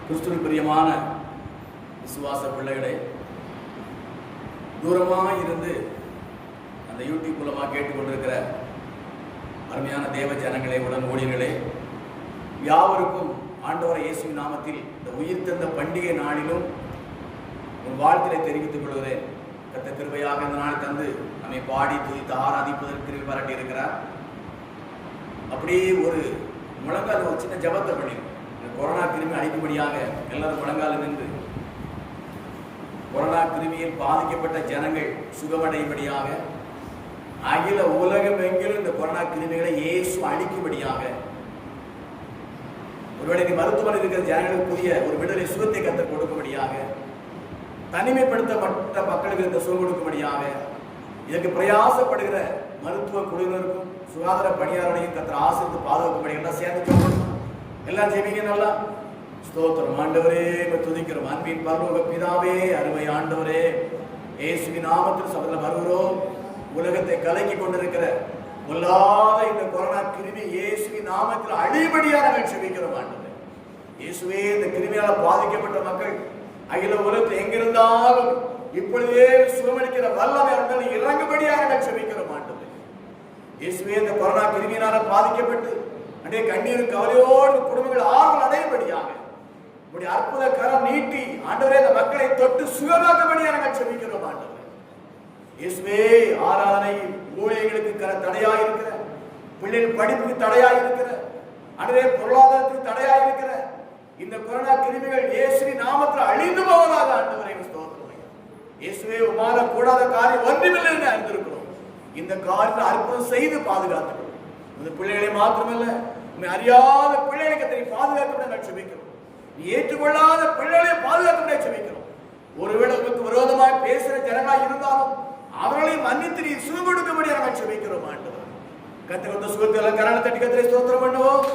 கிறிஸ்துவின் பிரியமான விசுவாச பிள்ளைகளை, தூரமாக இருந்து அந்த யூடியூப் மூலமாக கேட்டுக்கொண்டிருக்கிற அருமையான தேவ ஜனங்களே, உடன் ஊழியர்களே, யாவருக்கும் ஆண்டவர் இயேசுவின் நாமத்தில் இந்த உயிர் தந்த பண்டிகை நாளிலும் உன் வாழ்த்தினை தெரிவித்துக் கொள்கிறேன். கர்த்தர் கிருபையாக இந்த நாள் தந்து நம்மை பாடி துதித்து ஆராதிப்பதற்கு கிருபை பாராட்டி இருக்கிறார். அப்படியே ஒரு முழங்கால் ஒரு சின்ன ஜபத்தை பண்ணிடும். இந்த கொரோனா கிருமி அழிக்கும்படியாக எல்லாரும் முழங்கால நின்று கொரோனா கிருமியில் பாதிக்கப்பட்ட ஜனங்கள் சுகமடையும்படியாக, அகில உலகம் எங்கிலும் இந்த கொரோனா கிருமிகளை இயேசு அழிக்கும்படியாக, ஒருவேளை மருத்துவமனை இருக்கிற ஜனங்களுக்கு புதிய ஒரு விடுதலை சுகத்தை கற்றுக் கொடுக்கும்படியாக, தனிமைப்படுத்தப்பட்ட மக்களுக்கு இந்த சுகம் கொடுக்கும்படியாக, இதற்கு பிரயாசப்படுகிற மருத்துவ குழுவினருக்கும் சுகாதார பணியாளரையும் கற்று ஆசிரித்து பாதுகாக்கும்படியாக சேர்ந்து எல்லாம் ஜெபிங்க. நல்லா ஸ்தோத்திரம் ஆண்டவரே, துதிக்கிறோம். அன்பின் பரலோக பிதாவே, அருமை ஆண்டவரே, இயேசுவின் நாமத்தில் சபையில் வருகிறோம். உலகத்தை கலக்கி கொண்டிருக்கிற பொல்லாத இந்த கொரோனா கிருமி இயேசுவின் நாமத்தில் அழிபடியாக நாங்கள் ஜெபிக்கிறோம். ஆண்டவரே இயேசுவே, இந்த கிருமியால் பாதிக்கப்பட்ட மக்கள் அகில உலகத்தில் எங்கிருந்தாலும் இப்பொழுதே சுகமளிக்கிற வல்லமை இருந்தாலும் இறங்கும்படியாக நாங்கள் ஜெபிக்கிறோம். ஆண்டவரே இயேசுவே, இந்த கொரோனா கிருமியினால் பாதிக்கப்பட்டு அன்றைய கண்ணீர் கவலையோடு குடும்பங்கள் ஆறுதல் அடையும்படியாக உடைய அற்புத கரம் நீட்டி ஆண்டவரே இந்த மக்களை தொட்டு சுகமாக்கும்படியாக நாங்கள் ஜெபிக்கிறோம். ஆண்டவரே இயேசுவே, ஆராதனை ஊழியர்களுக்கு தடையாக இருக்கிற, பிள்ளைகள் படிப்புக்கு தடையாக இருக்கிற, அன்றைய பொருளாதாரத்துக்கு தடையாக இருக்கிற இந்த கொரோனா கிருமிகள் இயேசுவின் நாமத்தில் அழிந்து போவதாக ஆண்டவரே ஸ்தோத்திரம். இயேசுவே, உமால கூடாத காரியம் ஒன்றுமில்லை என்று அறிந்திருக்கிறோம். இந்த காரியத்தை அற்புதம் செய்து பாதுகாத்துக்கிறோம். இந்த பிள்ளைகளை மாத்திரமல்ல, உண்மை அறியாத பிள்ளைகளை பாதுகாக்க நான் ஜெபிக்கிறோம். நீ ஏற்றுக்கொள்ளாத பிள்ளைகளை பாதுகாக்க ஜெபிக்கிறோம். ஒருவேளை உங்களுக்கு விரோதமாக பேசுகிற ஜனங்களாக இருந்தாலும் அவர்களையும் மன்னித்து நீ சுகம் கொடுக்கும்படியாக நாங்கள் ஜெபிக்கிறோம். ஆண்டவர் கர்த்தர் கொடுத்த சுகத்தை எல்லாம் கரங்களை தட்டி கர்த்தரை ஸ்தோத்திரம் பண்ணுவோம்.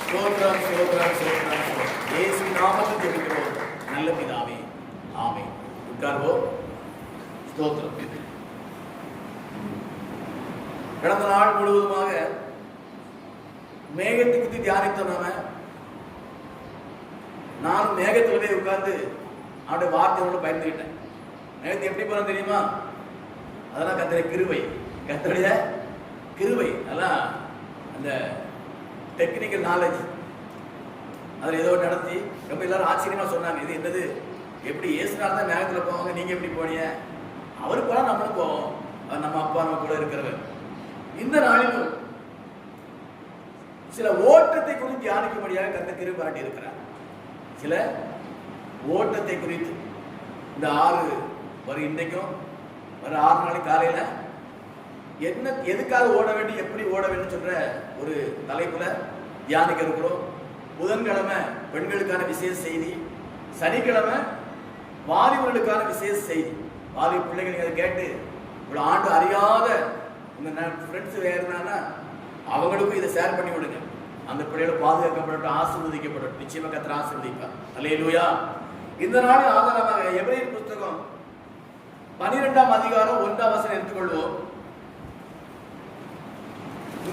ஸ்தோத்திரம் ஸ்தோத்திரம் ஸ்தோத்திரம். இயேசுவின் நாமத்தில் ஜெபிக்கிறோம் நல்ல பிதாவே, ஆமென். உட்கார்வோம். ஸ்தோத்திரம். கடந்த நாள் முழுவதுமாக மேகத்தை பற்றி தியானித்தோம். நானும் மேகத்திலே உட்கார்ந்து அவருடைய வார்த்தையோடு பயந்துக்கிட்டேன். மேகத்தை எப்படி போன தெரியுமா? அதெல்லாம் கர்த்தருடைய கிருபை, கர்த்தருடைய கிருபை. அதெல்லாம் அந்த டெக்னிக்கல் நாலேஜ் அதில் ஏதோ நடத்தி ரொம்ப எல்லாரும் ஆச்சரியமா சொன்னாங்க. இது என்னது, எப்படி இயேசுனால தான் மேகத்தில் போவாங்க, நீங்க எப்படி போனீங்க? அவரு போல நம்மளும் போவோம். நம்ம அப்பா நம்ம கூட இருக்கிறவர். இந்த நாளிலும் சில ஓட்டத்தை குறித்து தியானிக்கும்படியாக கர்த்தர் கிருபை பாராட்டி இருக்கிறார். சில ஓட்டத்தை குறித்து இந்த 6 வரும் இன்றைக்கும் வர 6 நாளைக்கு காலையில என்ன எதுக்காக ஓட வேண்டும், எப்படி ஓட வேண்டும் சொல்ற ஒரு தலைப்புல தியானிக்க இருக்கிறோம். புதன்கிழமை பெண்களுக்கான விசேஷ செய்தி, சனிக்கிழமை வாலிபர்களுக்கான விசேஷ செய்தி. வாலிப பிள்ளைகள் அதை கேட்டு ஒரு ஆண்டு அறியாத உங்க ஃப்ரெண்ட்ஸ் இருந்தாங்கன்னா அவங்களுக்கும் இதை ஷேர் பண்ணி விடுங்க. அந்த பிள்ளைகள் பாதுகாக்கப்படட்டும், ஆசீர்வதிக்கப்படட்டும். நிச்சயமா கர்த்தர் ஆசீர்வதிப்பார். அல்லேலூயா. இந்த நாளின் ஆதாரமாக எபிரேயர் புத்தகம் 12ஆம் அதிகாரம் 1ஆம் வசனம் எடுத்துக்கொள்வோம்.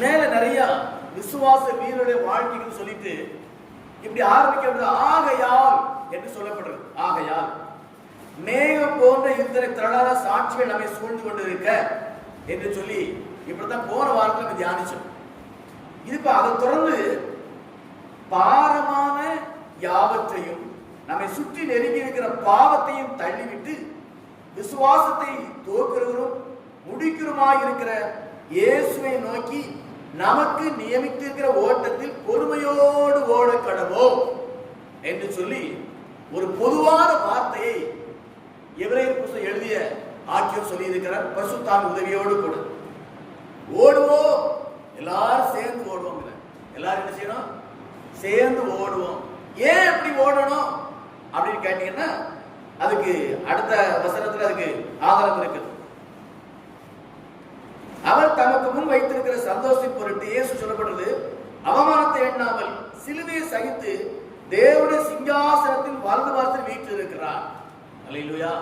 மேல நிறைய விசுவாச வீரருடைய வாழ்க்கைன்னு சொல்லிட்டு இப்படி ஆரம்பிக்கிறது. ஆகையால் என்று சொல்லப்படுறது. ஆகையால் மேகம் போன்ற இத்தனை திரளான சாட்சிகள் நம்மை சூழ்ந்து கொண்டு இருக்க என்று சொல்லி இப்படித்தான் போன வாரத்தில் நம்ம தியானிச்சோம். இதுப்ப அதை தொடர்ந்து பாரமான யாவற்றையும் நம்மை சுற்றி நெருங்கி இருக்கிற பாவத்தையும் தள்ளிவிட்டு விசுவாசத்தை துவக்கிறவரும் முடிக்கிறவருமாய் இருக்கிற இயேசுவை நோக்கி நமக்கு நியமித்திருக்கிற ஓட்டத்தில் பொறுமையோடு ஓட கடவோம் என்று சொல்லி ஒரு பொதுவான வார்த்தையை எபிரேயர் புத்தகம் எழுதிய ஆக்கியோர் சொல்லி இருக்கிறார். பரிசுத்தாவின் உதவியோடு கூட ஓடுவோம், எல்லாரும் சேர்ந்து ஓடுவோம். எல்லாரும் என்ன செய்யணும்? சேர்ந்து ஓடுவோம். ஏன் எப்படி ஓடணும் அப்படின்னு கேட்டீங்கன்னா அதுக்கு அடுத்த வசனத்துல அதுக்கு ஆதாரம் இருக்குது. அவர் தமக்கு முன் வைத்திருக்கிற சந்தோஷத்தின் பொருட்டு இயேசு சொல்லப்படுறது, அவமானத்தை எண்ணாமல் சிலுவையை சகித்து தேவனுடைய சிங்காசனத்தின் வலது வாசல் வீட்டில் இருக்கிறார். அல்லேலூயா.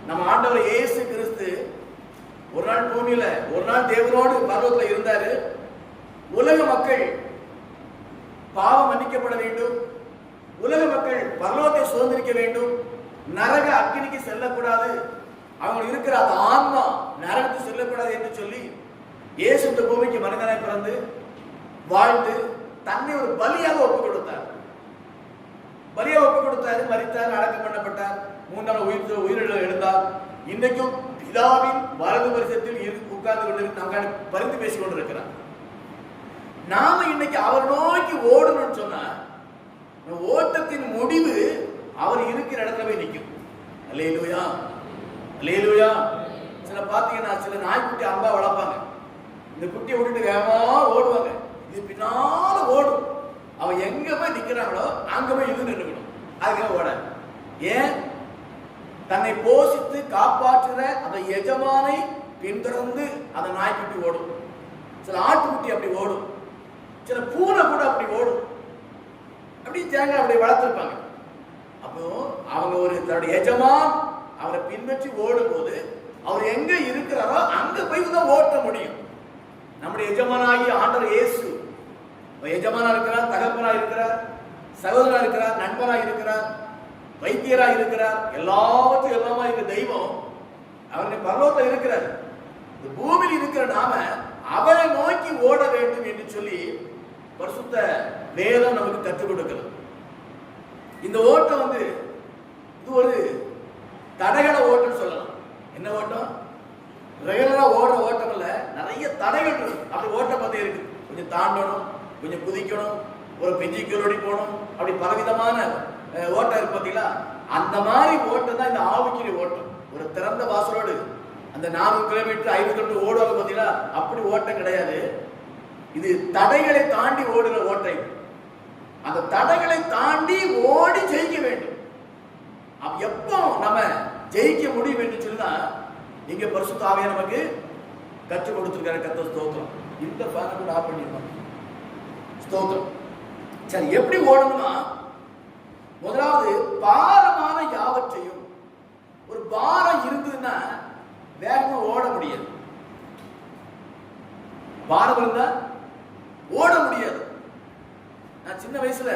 நம்ம ஆண்டவர் இயேசு கிறிஸ்து ஒரு நாள் பூமியில, ஒரு நாள் தேவனோடு பரலோகத்தில் இருந்தாரு. உலக மக்கள் பாவம் மன்னிக்கப்பட வேண்டும், உலக மக்கள் பரலோகத்தை சுதந்திரிக்க வேண்டும், நரக அக்கினிக்கு செல்லக்கூடாது, அவங்க இருக்கிற அந்த ஆன்மா நரகத்துக்கு செல்லக்கூடாது என்று சொல்லி இயேசு இந்த பூமிக்கு மனிதனாய் பிறந்து வாழ்ந்து தன்னை ஒரு பலியாக ஒப்பு கொடுத்தார். பலியாக ஒப்பு கொடுத்தாரு, மரித்தார், அடக்கம் பண்ணப்பட்டார், 3 நாள் உயிரிழந்து எழுந்தார். இன்றைக்கும் பிதாவின் வலது பரிசத்தில் உட்கார்ந்து கொண்டு நமக்கான பரிந்து பேசிக் கொண்டிருக்கிறார். நாம இன்னைக்கு அவர் நோக்கி ஓடணும்னு சொன்னா ஓட்டத்தின் முடிவு அவர் இருக்கிற இடத்துல போய் நிற்கும். அல்லேலூயா, அல்லேலூயா. சில பாத்தீங்கன்னா சில நாய்க்குட்டி அம்பா வளர்ப்பாங்க, இந்த குட்டியை விட்டுட்டு வேகமா ஓடுவாங்க, இது பின்னால ஓடும். அவன் எங்க போய் நிக்கிறாங்களோ அங்க போய் இது நின்றுக்கணும், அதுக்காக ஓட. ஏன்? தன்னை போஷித்து காப்பாற்றுற அந்த எஜமானை பின்தொடர்ந்து அந்த நாய்க்குட்டி ஓடும். சில ஆட்டுக்குட்டி அப்படி ஓடும், சில பூனை கூட அப்படி ஓடும். அப்படி தேங்காய் அப்படி வளர்த்துருப்பாங்க. அப்போ அவங்க ஒரு தன்னுடைய எஜமான் அவரை பின்பற்றி ஓடும் போது அவர் எங்க இருக்கிறாரோ அங்க போய் தான் ஓட்ட முடியும். நம்முடைய எஜமானாகி ஆண்டவர் இயேசு எஜமானா இருக்கிறார், தகப்பனா இருக்கிறார், சகோதரா இருக்கிறார், நண்பனா இருக்கிறார், வைத்தியரா இருக்கிறார், எல்லாவற்றையும் எல்லாமா இருக்கிற தெய்வம் அவருடைய பரலோகத்தில் இருக்கிறார். இந்த பூமியில் இருக்கிற நாம அவரை நோக்கி ஓட வேண்டும் என்று சொல்லி பரிசுத்த வேதம் நமக்கு கற்றுக் கொடுக்கிறது. இந்த ஓட்டம் இது ஒரு தடைகள ஓட்டம் சொல்லலாம். என்ன ஓட்டம்? ரெகுலரா ஓடுற ஓட்டம் இல்ல, நிறைய தடைகள் இருக்கு. அப்படி ஓட்டம் பத்தி இருக்கு. கொஞ்சம் தாண்டணும், கொஞ்சம் குதிக்கணும், ஒரு பெஞ்சிக்கலோடி போகணும், அப்படி பலவிதமான ஓட்டம் இருக்கு பார்த்தீங்களா? அந்த மாதிரி ஓட்டம் தான் இந்த ஆவிக்குரிய ஓட்டம். ஒரு திறந்த வாசலோடு அந்த 4 கிலோமீட்டர் 5 கிலோமீட்டர் ஓடுவாங்க பார்த்தீங்களா? அப்படி ஓட்டம் கிடையாது. இது தடைகளை தாண்டி ஓடுகிற ஓட்டம். அந்த தடைகளை தாண்டி ஓடி ஜெயிக்க வேண்டும். அப்ப எப்போ நம்ம ஜெயிக்க முடியும் என்று சொன்னா இங்க பரிசுத்த ஆவியானவர் நமக்கு கற்றுக் கொடுத்திருக்கிற கர்த்தர் ஸ்தோத்திரம். இந்த ஃபேனை கூட ஆஃப் பண்ணிருக்கோம். ஸ்தோத்திரம். சரி, எப்படி ஓடணும்னா முதலாவது பாரமான யாவற்றையும், ஒரு பாரம் இருந்ததுன்னா வேகமா ஓட முடியாது. பாரம் இருந்தா ஓட முடியாது. நான் சின்ன வயசுல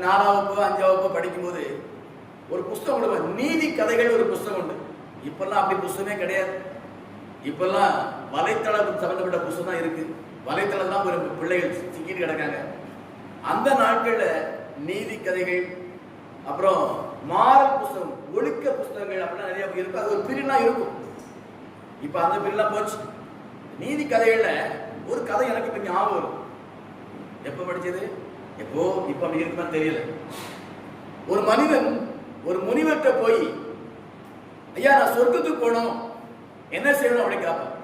4ஆம் வகுப்பு 5ஆம் வகுப்பு படிக்கும் போது ஒரு புஸ்தகம் கொடுப்பேன், நீதி கதைகள் ஒரு புஸ்தகம் உண்டு. இப்பெல்லாம் அப்படி புஸ்தகமே கிடையாது. இப்பெல்லாம் வலைத்தளம் சம்பந்தப்பட்ட புஸ்தகம் தான் இருக்கு. வலைத்தளம் தான் ஒரு பிள்ளைகள் சிக்கிட்டு கிடக்காங்க. அந்த நாட்கள்ல நீதி கதைகள், அப்புறம் மாரல் புஸ்தகம், ஒழுக்க புஸ்தகங்கள் அப்படின்னா நிறைய இருக்கு. அது ஒரு பிரினா இருக்கும். இப்ப அந்த பிரிலாம் போச்சு. நீதி கதைகள்ல ஒரு கதை எனக்கு இப்ப ஞாபகம் வரும். எப்ப படிச்சது, எப்போ, இப்ப அப்படி இருக்குமான்னு தெரியல. ஒரு மனிதன் ஒரு முனிவர்கிட்ட போய், ஐயா நான் சொர்க்கத்துக்கு போகணும், என்ன செய்யணும் அப்படின்னு கேட்பான்.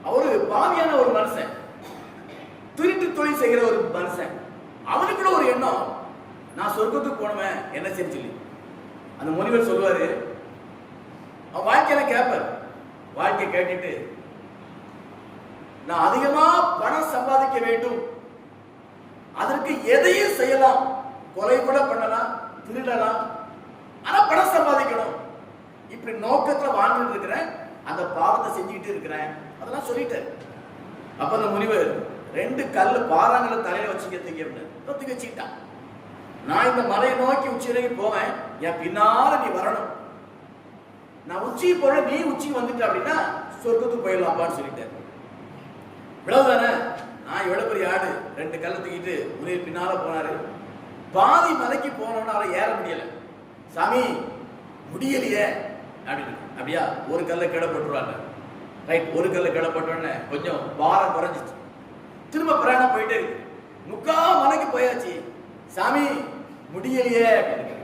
அவரு பாவியான ஒரு மனுஷன், திருட்டு தொழில் செய்கிற ஒரு மனுஷன். அவனுக்கு கூட ஒரு எண்ணம், நான் சொர்க்கத்துக்கு போனவன் என்ன செய்ய சொல்லி. அந்த முனிவர் சொல்லுவாரு, அவன் வாழ்க்கையில கேட்பார். வாழ்க்கை கேட்டுட்டு, நான் அதிகமா பணம் சம்பாதிக்க வேண்டும், அதற்கு எதையும் செய்யலாம், கொலை கூட பண்ணலாம், திருடலாம், ஆனா பணம் சம்பாதிக்கணும், இப்படி நோக்கத்துல வாழ்ந்துட்டு இருக்கிறேன், அந்த பாவத்தை செஞ்சுக்கிட்டு இருக்கிறேன், அதெல்லாம் சொல்லிட்டேன். அப்ப அந்த முனிவர் 2 கல்லு பாறாங்கல தலையில வச்சுக்க வச்சுக்கிட்டான். நான் இந்த மலையை நோக்கி உச்சியிறங்கி போவேன், என் பின்னால நீ வரணும், நான் உச்சி போல நீ உச்சி வந்துட்ட அப்படின்னா சொர்க்கத்துக்கு போயிடலாம்ப்பான்னு சொல்லிட்டேன். இவ்வளவுதானே? நான் எவ்வளவு பெரிய ஆடு, 2 கல்லை தூக்கிட்டு முனிவர் பின்னால போனாரு. பாதி மலைக்கு போனோம்னா அவரை ஏற முடியல. சாமி முடியலையே அப்படின்னு. அப்படியா, ஒரு கல்லை கீழே போட்டுருவாங்க. ரைட், ஒரு கல்லை கீழே போட்டோன்னே கொஞ்சம் பாரம் குறைஞ்சிச்சு. திரும்ப பிரயாணம் போயிட்டே இருக்கு. 3/4 மலைக்கு போயாச்சு. சாமி முடியலையே அப்படின்னு.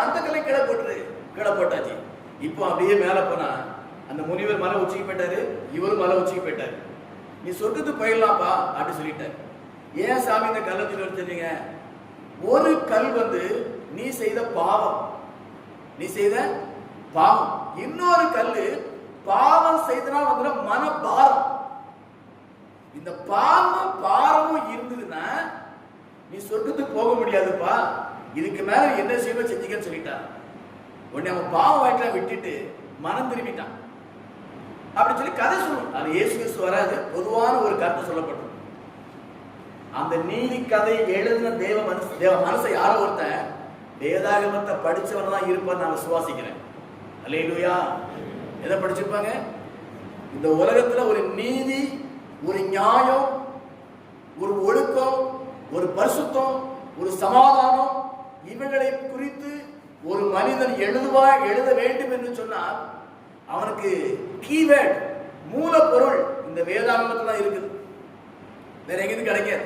அந்த கல்லை கீழே போட்டுரு, கீழே போட்டாச்சு. இப்போ அப்படியே மேல போனா அந்த முனிவர் மலை உச்சிக்கு போயிட்டாரு, இவரும் மலை உச்சிக்கு போயிட்டாரு. நீ சொர்க்கத்துக்கு போயிடலாம்ப்பா அப்படி சொல்லிட்டாரு. ஏன் சாமி இந்த கல்லை தூக்கி சொன்னீங்க? ஒரு கல் நீ செய்த பாவம், நீ செய்த பாவம். இன்னொரு கல்லு பாவம் செய்தனால் வந்துட மன பாரம். இந்த பாவம் பாரமும் இருந்ததுன்னா நீ சொர்க்கத்துக்கு போக முடியாதுப்பா, இதுக்கு மேல என்ன செய்ய செஞ்சுக்கன்னு சொல்லிட்டான். உடனே அவன் பாவம் வாய்க்கலாம் விட்டுட்டு மனம் திரும்பிட்டான் அப்படி சொல்லி கதை சொல்லணும். அது இயேசு கிறிஸ்து வராது, பொதுவான ஒரு கருத்து சொல்லப்பட்டது. அந்த நீதி கதை எழுதின தேவ மனசை யாரோ ஒருத்தன் வேதாகமத்தை படிச்சவன் தான் இருப்பான்னு நான் விசுவாசிக்கிறேன். அல்லேலூயா. எதை படிச்சிருப்பாங்க? இந்த உலகத்துல ஒரு நீதி, ஒரு நியாயம், ஒரு ஒழுக்கம், ஒரு பரிசுத்தம், ஒரு சமாதானம், இவைகளை குறித்து ஒரு மனிதன் எழுத வேண்டும் என்று சொன்னால் அவனுக்கு கீவேர்ட், மூலப்பொருள் இந்த வேதாகமத்துல தான் இருக்குது. வேற எங்கேயும் கிடைக்காது.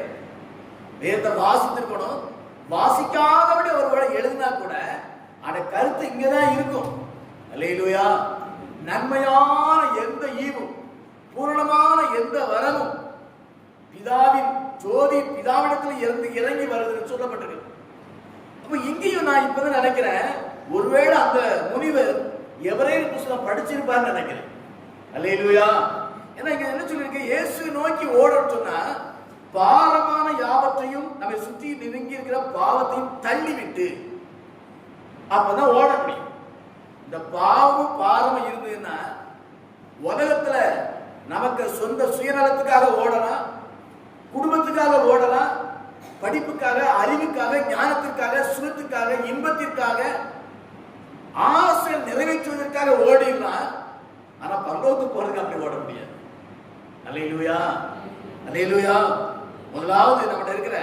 வேதத்தை வாசித்திருக்கணும். வாசிக்காதபடி ஒருவேளை எழுதினா கூட அந்த கருத்து இங்கதான் இருக்கும். அல்லேலூயா. நன்மையான எந்த ஈவும், பூரணமான எந்த வரமும் பிதாவின் ஜோதி பிதாவிடத்தில் இருந்து இறங்கி வருதுன்னு சொல்லப்பட்டிருக்கு. அப்ப இங்கேயும் நான் இப்பதான் நினைக்கிறேன், ஒருவேளை அந்த முனிவர் எவரேல் புத்தகம் படிச்சிருப்பார்னு நினைக்கிறேன். அல்லேலூயா. ஏன்னா இங்க என்ன சொல்லிருக்கு? இயேசு நோக்கி ஓடன்னு சொன்னா பாரமான யாவற்றையும் நம்மை சுற்றி நெருங்கி இருக்கிற பாவத்தையும் தள்ளிவிட்டு அப்பதான் ஓட முடியும். இந்த பாவமும் பாரமும் இருந்ததுன்னா உலகத்துல நமக்கு சொந்த சுயநலத்துக்காக ஓடலாம், குடும்பத்துக்காக ஓடலாம், படிப்புக்காக, அறிவுக்காக, ஞானத்திற்காக, சுகத்துக்காக, இன்பத்திற்காக, ஆசை நிறைவேற்றுவதற்காக ஓடிடலாம். ஆனா பரலோகத்துக்கு போறதுக்கு அப்படி ஓட முடியாது. அல்லேலூயா. அல்லேலூயா. முதலாவது நம்மகிட்ட இருக்கிற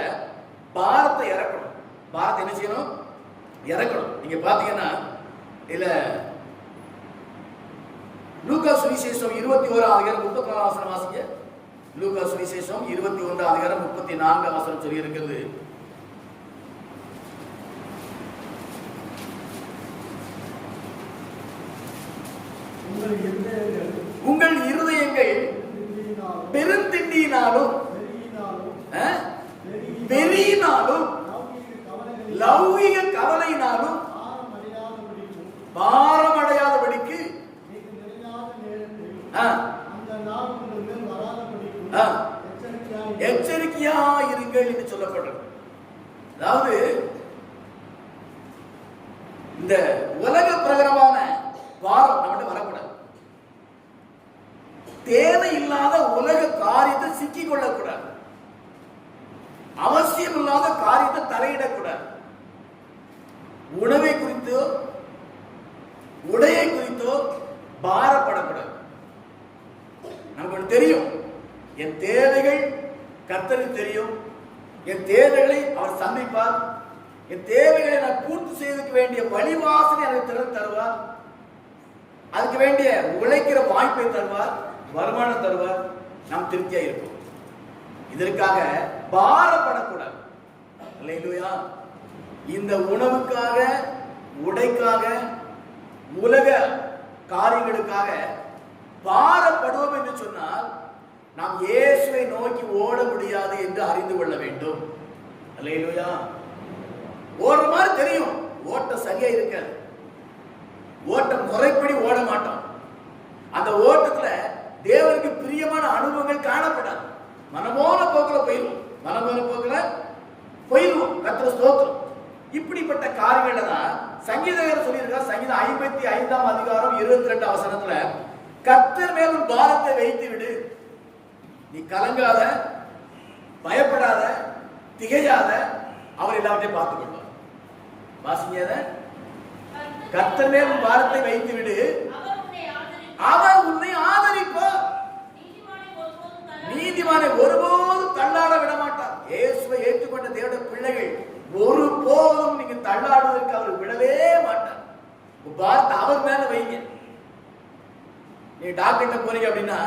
பாரத்தை இறக்கணும். பாரத்தை என்ன செய்யணும்? இறக்கணும். நீங்க பாத்தீங்கன்னா இல்ல லூக்கா சுவிசேஷம் 21:34 வாசிங்க. லூக்கா சுவிசேஷம் 21:34 சொல்லி இருக்கிறது. உங்கள் இருதயங்கள் பெருந்திண்டியினாலும் வெறியினாலும் லௌகிக கவலையினாலும் பாரமடையாதபடிக்கு எச்சரிக்கையா இருங்கள் என்று சொல்லப்படுறது. அதாவது இந்த உலக பிரகாரமான பாரம் நம்மகிட்ட வரக்கூடாது. தேவையில்லாத உலக காரியத்தை சிக்கிக் கொள்ளக்கூடாது. அவசியம் இல்லாத காரியத்தை தலையிடக்கூடாது. உணவை குறித்தோ உடையை குறித்தோ பாரப்படக்கூடாது. நமக்கு தெரியும், என் தேவைகள் கர்த்தருக்கு தெரியும். என் தேவைகளை அவர் சந்திப்பார். என் தேவைகளை நான் பூர்த்தி செய்வதற்கு வேண்டிய வழிவாசனை எனக்கு திறந்து தருவார். அதுக்கு வேண்டிய உழைக்கிற வாய்ப்பை தருவார், வருமானம் தருவார். நாம் திருப்தியா இருப்போம். இதற்காக பாரப்படக்கூடாது. அல்லேலூயா. இந்த உணவுக்காக, உடைக்காக, உலக காரியங்களுக்காக பாரப்படுவோம் என்று சொன்னால் நாம் இயேசுவை நோக்கி ஓட முடியாது என்று அறிந்து கொள்ள வேண்டும். அல்லேலூயா. ஓடுற மாதிரி தெரியும், ஓட்டம் சரியா இருக்காது. ஓட்டம் முறைப்படி ஓட மாட்டோம். அந்த ஓட்டத்துல தேவனுக்கு பிரியமான அனுபவங்கள் காணப்படாது. மனமோன போக்குல போயிடும். மனமோன போக்குல போயிடுவோம். கர்த்தர் ஸ்தோத்திரம். இப்படிப்பட்ட காரியங்களை தான் சங்கீதகர் சொல்லியிருக்கார். சங்கீதம் 55:22 கர்த்தர் மேல் ஒரு பாரத்தை வைத்து விடு, நீ கலங்காத, பயப்படாத, திகையாத, அவர் எல்லாவற்றையும் பார்த்துக் கொள்வார். வாசிங்க. கர்த்தர் மேல் பாரத்தை வைத்து விடு, அவர் உன்னை ஆதரிப்பார். நீதிமானை ஒருபோதும் தள்ளாட விட மாட்டார். இயேசுவை ஏற்றுக்கொண்ட தேவனுடைய பிள்ளைகள் ஒருபோதும் நீங்க தள்ளாடுவதற்கு அவர் விடவே மாட்டார். பாரத்தை அவர் மேல வைங்க. நீ டாக்டர்கிட்ட போறீங்க அப்படின்னா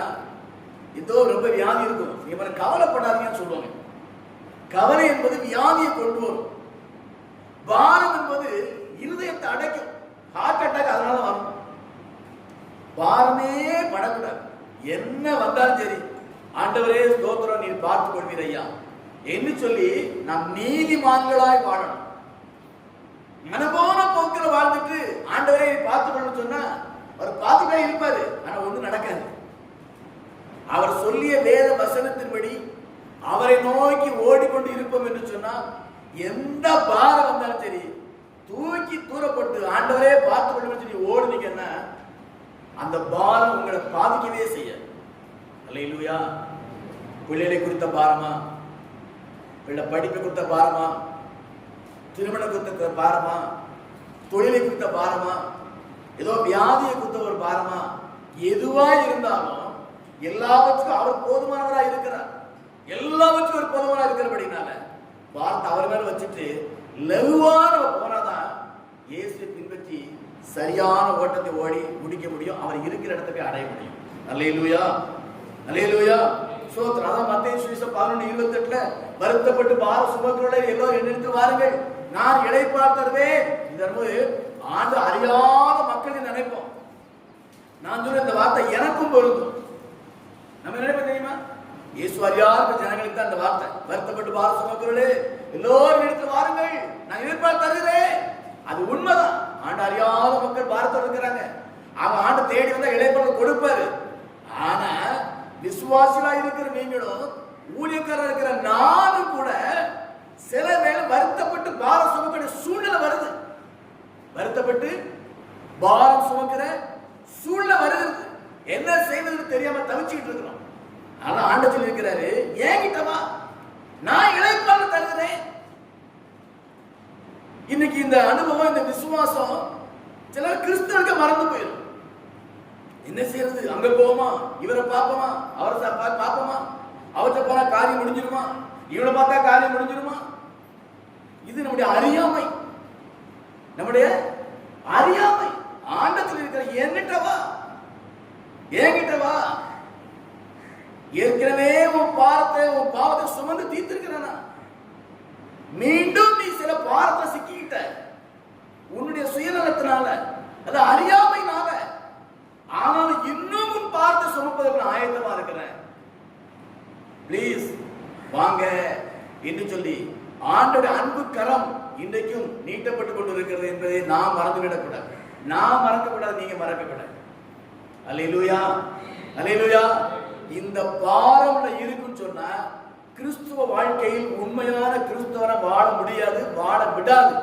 ஏதோ ரொம்ப வியாதி இருக்கும், நீங்க கவலைப்படாதீங்கன்னு சொல்லுவாங்க. கவலை என்பது வியாதியை கொண்டு வரும். பாரம் என்பது இருதயத்தை அடைக்கும். ஹார்ட் அட்டாக் அதனால வரும். பாரமே படக்கூடாது. என்ன வந்தாலும் சரி, ஆண்டவரே ஸ்தோத்திரம், நீர் பார்த்துக் கொள்வீர் ஐயா என்று சொல்லி நாம் நீதிமான்களாய் வாழணும். மனபோன போக்கில வாழ்ந்துட்டு ஆண்டவரே பார்த்துக் கொள்ள சொன்னா அவர் பார்த்துட்டே இருப்பாரு. ஆனா ஒண்ணு நடக்காது. அவர் சொல்லிய வேத வசனத்தின்படி அவரை நோக்கி ஓடிக்கொண்டு இருப்போம் என்று சொன்னால் எந்த பாரம் வந்தாலும் சரி தூக்கி தூரப்பட்டு ஆண்டவரே பார்த்துக் கொள்ளும் சொல்லி ஓடுனீங்கன்னா அந்த பாரம் உங்களை பாதிக்கவே செய்ய. அல்லேலூயா. பிள்ளைகளை குறித்த பாரமா, பிள்ளை படிப்பு கொடுத்த பாரமா, திருமணம் கொடுத்த பாரமா, தொழிலை கொடுத்த பாரமா, ஏதோ வியாதியை கொடுத்த ஒரு பாரமா, எதுவா இருந்தாலும் எல்லாவற்றுக்கும் அவர் போதுமானவராக இருக்கிறார். எல்லாவற்றுக்கும் ஒரு போதுமானவராக இருக்கிறபடினால வார்த்தை அவர் மேல வச்சுட்டு லகுவான போனாதான் இயேசுவை பின்பற்றி சரியான ஓட்டத்தை ஓடி முடிக்க முடியும். அவர் இருக்கிற இடத்துக்கு அடைய முடியும். அல்லேலூயா, அல்லேலூயா. சோத்திரம். அதான் மத்தேயு சுவிசேஷம் 11:28 வருத்தப்பட்டு பாரம் சுமக்கிறவர்களே எல்லோரும் என்னிடத்தில் வாருங்கள், நான் இளைப்பாறுதல் தருவேன். இதற்கு ஆண்டு அறியாத மக்களை நினைப்போம். நான் சொல்ற இந்த வார்த்தை எனக்கும் பொருந்தும். நம்ம நினைப்போம் தெரியுமா? இயேசு அறியாத ஜனங்களுக்கு தான் அந்த வார்த்தை. வருத்தப்பட்டு பாரம் சுமக்கிறவர்களே எல்லோரும் என்னிடத்தில் வாருங்கள், நான் இளைப்பாறுதல் தருகிறேன். அது உண்மைதான். ஆண்டு அறியாத மக்கள் பாரத்தோடு இருக்கிறாங்க. அவன் ஆண்டு தேடி வந்தா இளைப்பாறுதல் கொடுப்பாரு. ஆனா விசுவாசிகளா இருக்கிற நீங்களும் ஊழியக்காரர் இருக்கிற நானும் கூட சில வேளை வருத்தப்பட்டு பாரம் சுமக்கிற சூழ்நிலை வருது. வருத்தப்பட்டு பாரம் சுமக்கிற சூழ்நிலை வருகிறது. என்ன செய்வதுன்னு தெரியாம தவிச்சுக்கிட்டு இருக்கிறோம். ஆனா ஆண்டவர் இருக்கிறாரு, ஏங்கிட்ட வா, நான் இளைப்பாறுதல் தருகிறேன். இன்னைக்கு இந்த அனுபவம், இந்த விசுவாசம் சிலர் கிறிஸ்தவருக்கு மறந்து போயிடும். என்ன செய்யறது? அங்க போவோமா, இவரை பார்ப்போமா, அவரை பார்ப்போமா, அவர்கிட்ட போனா காரியம் முடிஞ்சிருமா, இவனை பார்த்தா காரியம் முடிஞ்சிருமா? இது நம்முடைய அறியாமை, நம்முடைய அறியாமை. ஆண்டத்தில் இருக்கிற என்னிட்ட வா, என்கிட்ட வா. ஏற்கனவே உன் பாவத்தை சுமந்து தீர்த்திருக்கிறேனா? மீண்டும் நீ சில பாரத்தை சிக்கிக்கிட்ட உன்னுடைய சுயநலத்தினால, அது அறியாமைனால. ஆனாலும் இன்னும் உன் பாரத்தை சுமப்பதற்கு ஆயத்தமா இருக்கிறேன். பிளீஸ் வாங்க என்று சொல்லி ஆண்டோட அன்பு கரம் இன்றைக்கும் நீட்டப்பட்டுக் கொண்டிருக்கிறது என்பதை நாம் மறந்துவிடக்கூடாது. நாம் மறக்கக்கூடாது, நீங்க மறக்கக்கூடாது. அல்லேலூயா, அல்லேலூயா. இந்த பாரம்ல இருக்குன்னு சொன்னா கிறிஸ்துவ வாழ்க்கையில் உண்மையான கிறிஸ்துவனை வாழ முடியாது, வாழ விடாது,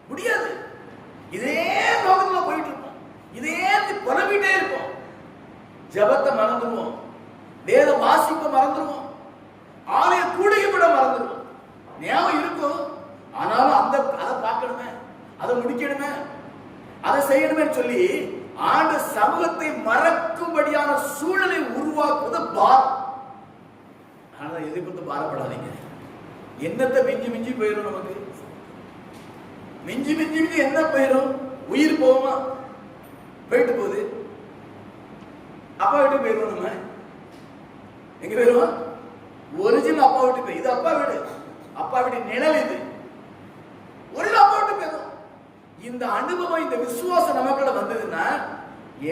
முடியாது. இதே நோக்கத்துல போயிட்டு இருப்போம், இதே புலம்பிட்டே இருப்போம். ஜெபத்தை மறந்துடுவோம், வேத வாசிப்பை மறந்துடுவோம், ஆலய கூடையை கூட மறந்துடுவோம். ஞாபகம் இருக்கும், ஆனாலும் அதை பார்க்கணுமே, அதை முடிக்கணுமே, அதை செய்யணுமே சொல்லி ஆண்டு சமூகத்தை மறக்கும்படியான சூழலை உருவாக்குவது பாரம். ஆனா எதை குறித்து பாரப்படாதீங்க. என்னத்தை மிஞ்சி மிஞ்சி போயிடும் நமக்கு? மிஞ்சி மிஞ்சி மிஞ்சி என்ன போயிடும்? உயிர் போகுமா? போயிட்டு போகுது. அப்பா வீட்டு போயிடுவோம். நம்ம எங்க போயிடுவோம்? ஒரிஜினல் அப்பா வீட்டு போய், இது அப்பா வீடு, அப்பா வீட்டு நிழல், இது ஒரிஜினல் அப்பா வீட்டு போயிடும். இந்த அனுபவம், இந்த விசுவாசம் நமக்குள்ள வந்ததுன்னா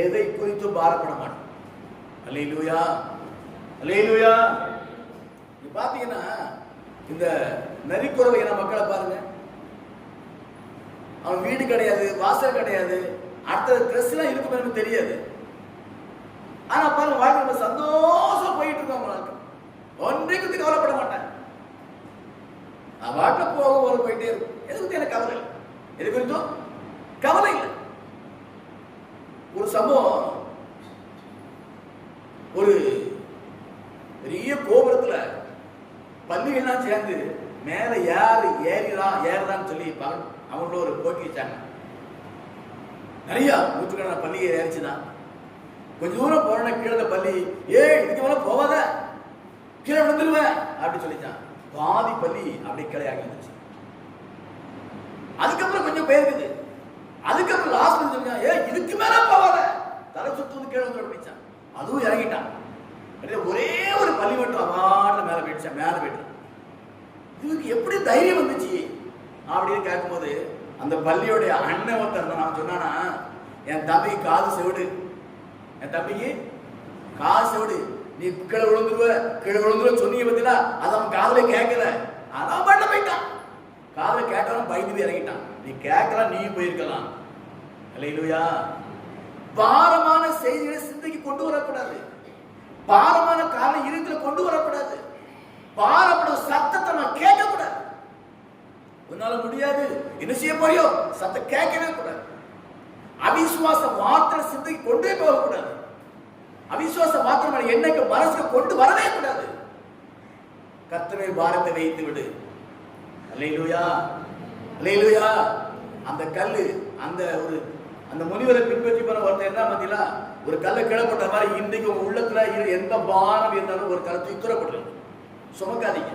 எதை குறித்து பாரப்பட மாட்டோம். அல்லேலூயா, அல்லேலூயா. பாத்தீங்கன்னா இந்த நரிக்குறவையான மக்களை பாருங்க. அவன் வீடு கிடையாது, வாசல் கிடையாது, அடுத்த ட்ரெஸ் எல்லாம் இருக்குமே தெரியாது. ஆனா பாருங்க, வாழ்க்கை சந்தோஷம் போயிட்டு இருக்கோம். ஒன்றை குறித்து கவலைப்பட மாட்டேன். நான் வாட்ட போக போயிட்டே இருக்கும். எது குறித்து எனக்கு கவலை இல்லை, எது குறித்தும் கவலை இல்லை. ஒரு சம்பவம், ஒரு பெரிய கோபுரத்துல பள்ளிகள்லாம் சேர்ந்து மேல யாரு ஏறுதான்னு சொல்லி அவங்களோட ஒரு போட்டி வச்சாங்க. நிறைய நூற்றுக்கணக்கான பள்ளியை ஏறிச்சுதான். கொஞ்ச தூரம் போன கீழே பள்ளி, இதுக்கு மேல போவாத, கீழே விழுந்துருவேன் அப்படின்னு சொல்லிச்சான். பாதி பள்ளி அப்படி கிளையாகி வந்துச்சு. அதுக்கப்புறம் கொஞ்சம் பேருக்குது. அதுக்கப்புறம் லாஸ்ட் சொல்லிச்சான், இதுக்கு மேல போவாத, தலை சுத்து கீழே வந்து அப்படிச்சான். அதுவும் இறங்கிட்டான். ஒரே ஒரு பள்ளி மட்டும் அவாட்டில் மேல போயிடுச்சான், மேல போயிட்டான். இதுக்கு எப்படி தைரியம் வந்துச்சு அப்படின்னு கேட்கும்போது அந்த பள்ளியோடைய அண்ணன் ஒருத்தர் நான் சொன்னானா, என் தம்பிக்கு காது செவிடு, என் தம்பிக்கு காது செவிடு, நீ கீழே விழுந்துருவ சொன்னீங்க பத்தியா, அது அவன் காதுல கேட்கல, அதான் பண்ண போயிட்டான். காதுல கேட்டாலும் பயந்து போய் இறங்கிட்டான். நீ கேட்கலாம், நீ போயிருக்கலாம். அல்லேலூயா. பாரமான செய்திகளை சிந்தைக்கு கொண்டு வரக்கூடாது, பாரமான கால இருத்துல கொண்டு வரக்கூடாது, பாரப்படும் சத்தத்தை நான் கேட்கக்கூடாது. உன்னால முடியாது, என்ன செய்ய போறியோ சத்தம் கேட்கவே கூடாது. அவிசுவாச வார்த்தை சிந்தைக்கு கொண்டே போகக்கூடாது. அவிசுவாச வார்த்தை என்னைக்கு மனசுக்கு கொண்டு வரவே கூடாது. கர்த்தர் பாரத்தை வைத்து விடு. அல்லேலூயா, அல்லேலூயா. அந்த கல்லு அந்த முனிவரை பின்பற்றி போன ஒருத்தர் என்ன பார்த்தீங்களா, ஒரு கல்லை கிளப்பட்ட மாதிரி இன்றைக்கு உங்க உள்ளத்துல எந்த பாரம் இருந்தாலும் ஒரு கருத்தை துறப்பட்டு சுமக்காதீங்க.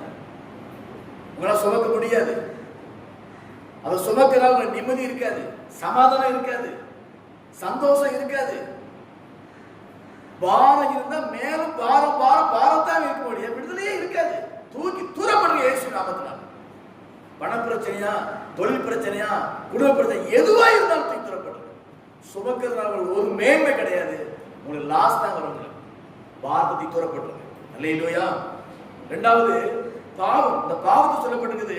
உங்களால் சுமக்க முடியாது. அதை சுமக்கிறால் உங்களுக்கு நிம்மதி இருக்காது, சமாதானம் இருக்காது, சந்தோஷம் இருக்காது. பாரம் இருந்தா மேலும் பாரம் பாரம் பாரத்தான் இருக்க முடியும், விடுதலையே இருக்காது. தூக்கி தூரப்படுங்க இயேசு நாமத்தினால. பண பிரச்சனையா, தொழில் பிரச்சனையா, குடும்ப பிரச்சனை எதுவா இருந்தாலும் தூக்கி தூரப்படுங்க. சுமக்கிறதுனால ஒரு மேன்மை கிடையாது, உங்களுக்கு லாஸ் தான் வரும். பாரத்தை தூரப்படுங்க. அல்லேலூயா. இரண்டாவது பாவம். இந்த பாவத்தை சொல்லப்பட்டிருக்குது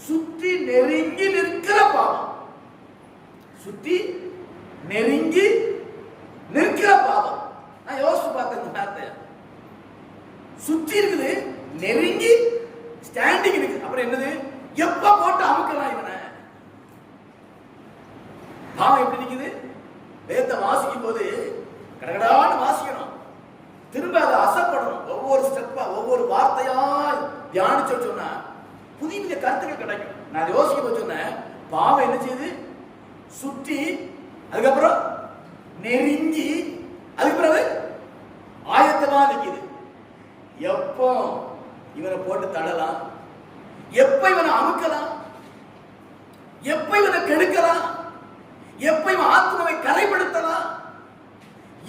சுத்தி நெருங்கி நிற்கிற பாவம். சுத்தி நெருங்கி நிற்கிற பாவம். நான் யோசிச்சு பார்த்தேன் இந்த வார்த்தை. சுத்தி இருக்குது, நெருங்கி ஸ்டாண்டிங் இருக்கு. அப்புறம் என்னது, எப்ப போட்டு அமுக்கலாம் இவனை. பாவம் எப்படி நிக்குது, வேதத்தை வாசிக்கும் போது கடகடான்னு வாசிக்கணும், திரும்ப அதை அசைப்படணும். ஒவ்வொரு ஸ்டெப்பா ஒவ்வொரு வார்த்தையா தியானிச்சு சொன்னா புதிய புதிய கருத்துக்கள் கிடைக்கும். நான் யோசிக்க சொன்னேன், பாவம் என்ன செய்யுது, சுற்றி, அதுக்கப்புறம் நெருங்கி, அதுக்கப்புறம் ஆயத்தமா நிக்குது. எப்போ இவனை போட்டு தள்ளலாம், எப்ப இவனை அமுக்கலாம், எப்ப இவனை கெடுக்கலாம், எப்ப இவன் ஆத்மாவை கரைப்படுத்தலாம்,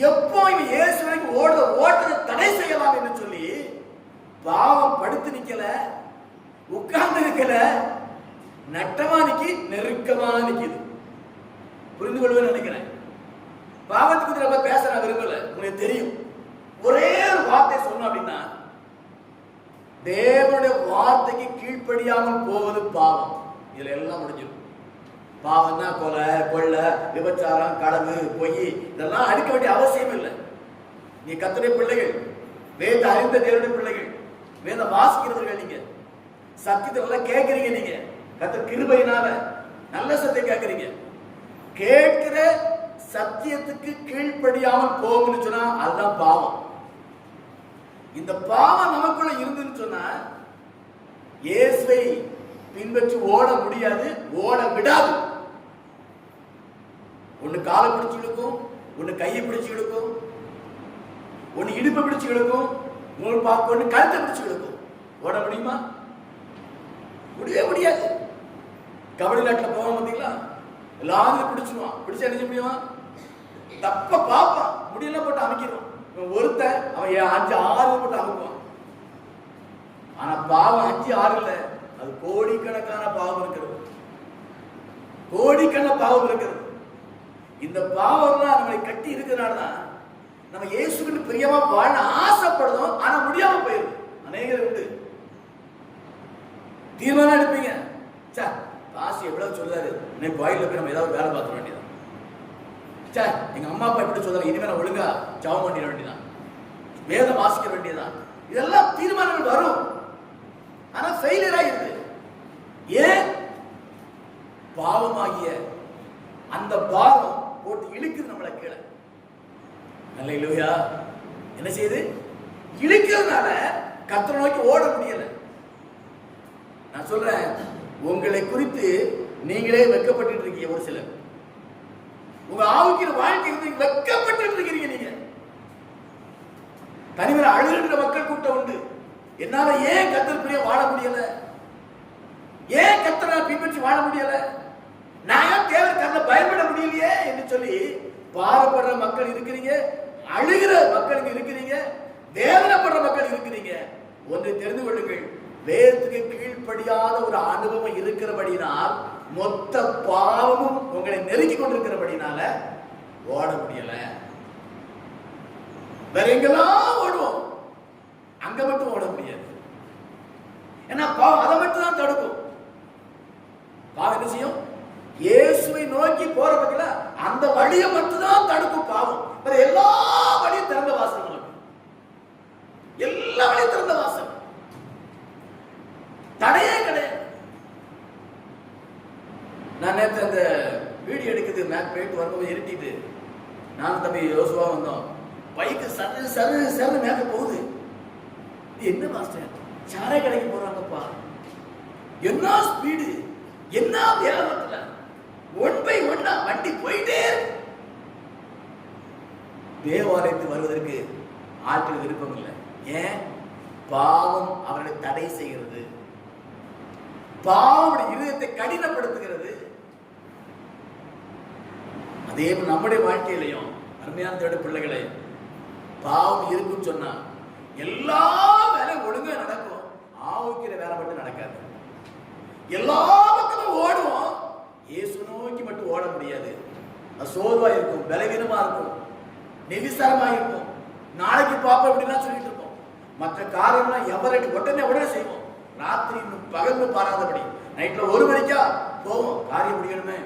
எப்போ இவன் இயேசுவை ஓட்டத்தை தடை செய்யலாம் என்று சொல்லி பாவம் படுத்து நிக்கல, உட்கார்ந்து நிக்கல, நட்டமா நிக்கி, நெருக்கமா நிக்குது. புரிந்து கொள்வேன்னு நினைக்கிறேன். பாவத்துக்கு ரொம்ப பேச நான் விரும்பல, உங்களுக்கு தெரியும். ஒரே ஒரு வார்த்தை சொன்னோம் அப்படின்னா, தேவனுடைய வார்த்தைக்கு கீழ்ப்படியாமல் போவது பாவம். இதுல எல்லாம் முடிஞ்சிடும். பாவம்னா கொலை, கொள்ளை, விபச்சாரம், களவு, பொய், இதெல்லாம் அடிக்க வேண்டிய அவசியம் இல்லை. நீ கர்த்தருடைய பிள்ளைகள், வேத அறிந்த தேவனுடைய பிள்ளைகள், வேதம் வாசிக்கிறவர்கள், நீங்க சத்தியத்தை நல்லா கேட்கறீங்க. நீங்க கர்த்தர் கிருபையினால நல்ல சத்தியம் கேட்கறீங்க. கேட்கிற சத்தியத்துக்கு கீழ்ப்படியாமல் போகும்னு சொன்னா அதுதான் பாவம். இந்த பாவம் நமக்குள்ள இருந்துன்னு சொன்னா இயேசுவை பின்பற்றி ஓட முடியாது, ஓட விடாது. ஒன்னு காலை பிடிச்சு இழுக்கும், ஒன்னு கையை பிடிச்சு இழுக்கும், ஒன்னு இடுப்பை பிடிச்சு இழுக்கும், ஒன்னு கழுத்தை பிடிச்சு இழுக்கும். ஓட முடியுமா? முடியவே முடியாது. கபடி நாட்டில் போவான் பார்த்தீங்களா, எல்லாரும் பிடிச்சிருவான். பிடிச்சு அடிக்க முடியுமா? தப்ப பார்ப்பான், முடியல போட்டு அமைக்கிடுவான். ஒருத்தன் அவன் 5-6 போட்டு அமைக்குவான். ஆனா பாவம் 5-6 இல்லை, அது கோடிக்கணக்கான பாவம் இருக்கிறது. கோடிக்கணக்கான பாவம் இருக்கிறது. இந்த பாவம்லாம் நம்மளை கட்டி இருக்கிறதுனாலதான் நம்ம இயேசுவின் பிரியமா வாழ ஆசைப்படுறோம், ஆனா முடியாம போயிடும். அநேகர் உண்டு. தீர்மானம் எடுப்பீங்க, காசு எவ்வளவு சொல்றாரு, இன்னைக்கு கோயில போய் நம்ம ஏதாவது வேலை பார்த்துட வேண்டியதான். எங்க அம்மா அப்பா எப்படி சொல்றாரு, இனிமே நான் ஒழுங்கா ஜெபம் பண்ணிட வேண்டியதான், வேதம் வாசிக்க வேண்டியதான். இதெல்லாம் தீர்மானங்கள் வரும், ஆனா ஃபெயிலியர் ஆயிடுது. ஏன்? பாவமாகிய அந்த பாவம் போட்டு இழுக்குது நம்மளை கீழே. அல்லேலூயா. என்ன செய்யுது? இழுக்கிறதுனால கர்த்தரை நோக்கி ஓட முடியல. நான் சொல்றேன், உங்களை குறித்து நீங்களே வெட்கப்பட்டு இருக்கீங்க. ஒரு சிலர் உங்க ஆவிக்கிற வாழ்க்கை வெட்கப்பட்டு இருக்கிறீங்க. நீங்க தனிமையில் அழுகின்ற மக்கள் கூட்டம் உண்டு. என்னால ஏன் கர்த்தர் பிரிய வாழ முடியல, ஏன் கர்த்தரை பின்பற்றி வாழ முடியல, நான் ஏன் தேவன் கர்த்தரை பயப்பட முடியலையே என்று சொல்லி பாரப்படுற மக்கள் இருக்கிறீங்க, அழுகிற மக்களுக்கு இருக்கிறீங்க, வேதனைப்படுற மக்கள் இருக்கிறீங்க. ஒன்றை தெரிந்து கொள்ளுங்கள், வேதத்துக்கு கீழ்ப்படியாத ஒரு அனுபவம் இருக்கிறபடினால் மொத்த பாவமும் உங்களை நெருக்கி கொண்டிருக்கிறபடினால ஓட முடியல. வேற எங்கெல்லாம் ஓடுவோம், அங்க மட்டும் ஓட முடியாது. ஏன்னா பாவம் அதை மட்டும் தான் தடுக்கும். பாவம் என்ன செய்யும்? இயேசுவை நோக்கி போற பத்தில அந்த வழியை மட்டும் தான் தடுக்கும் பாவம். வேற எல்லா வழியும் திறந்த வாசல், எல்லா வழியும் திறந்த வாசல், தடையே கிடையாது. நான் நேற்று அந்த வீடியோ எடுக்குது மேப் போயிட்டு வரும்போது இருட்டிட்டு நானும் தம்பி யோசுவா வந்தோம். பைக்கு சரு சரு சரு மேக்க போகுது. என்ன மாஸ்டர் சாரை கடைக்கு போறாங்கப்பா, என்ன ஸ்பீடு, என்ன வேகத்துல 1/1 வண்டி போயிட்டே இருக்கு. தேவாலயத்துக்கு வருவதற்கு ஆட்கள் விருப்பம் இல்லை. ஏன்? பாவம் அவர்களை தடை செய்கிறது, பாவம் இருதயத்தை கடினப்படுத்துகிறது. அதே நம்முடைய வாழ்க்கையிலையும் அருமையான தேவ பிள்ளைகளை, பாவம் இருக்குன்னு சொன்னா எல்லா வேலையும் ஒழுங்கா நடக்கும், ஆவுக்கிற வேலை மட்டும் நடக்காது. எல்லா பக்கமும் ஓடுவோம், இயேசு நோக்கி மட்டும் ஓட முடியாது. சோர்வா இருக்கும், பலவீனமா இருக்கும், நிவிசாரமா இருக்கும். நாளைக்கு பாப்போம் அப்படின்னா சொல்லிட்டு இருக்கோம். மற்ற காரியம்லாம் எவரடி உடனே செய்வோம். ராத்திரி பகல்னு பாராதபடி நைட்ல 1 மணிக்கா போவோம், காரியம் முடியணுமே.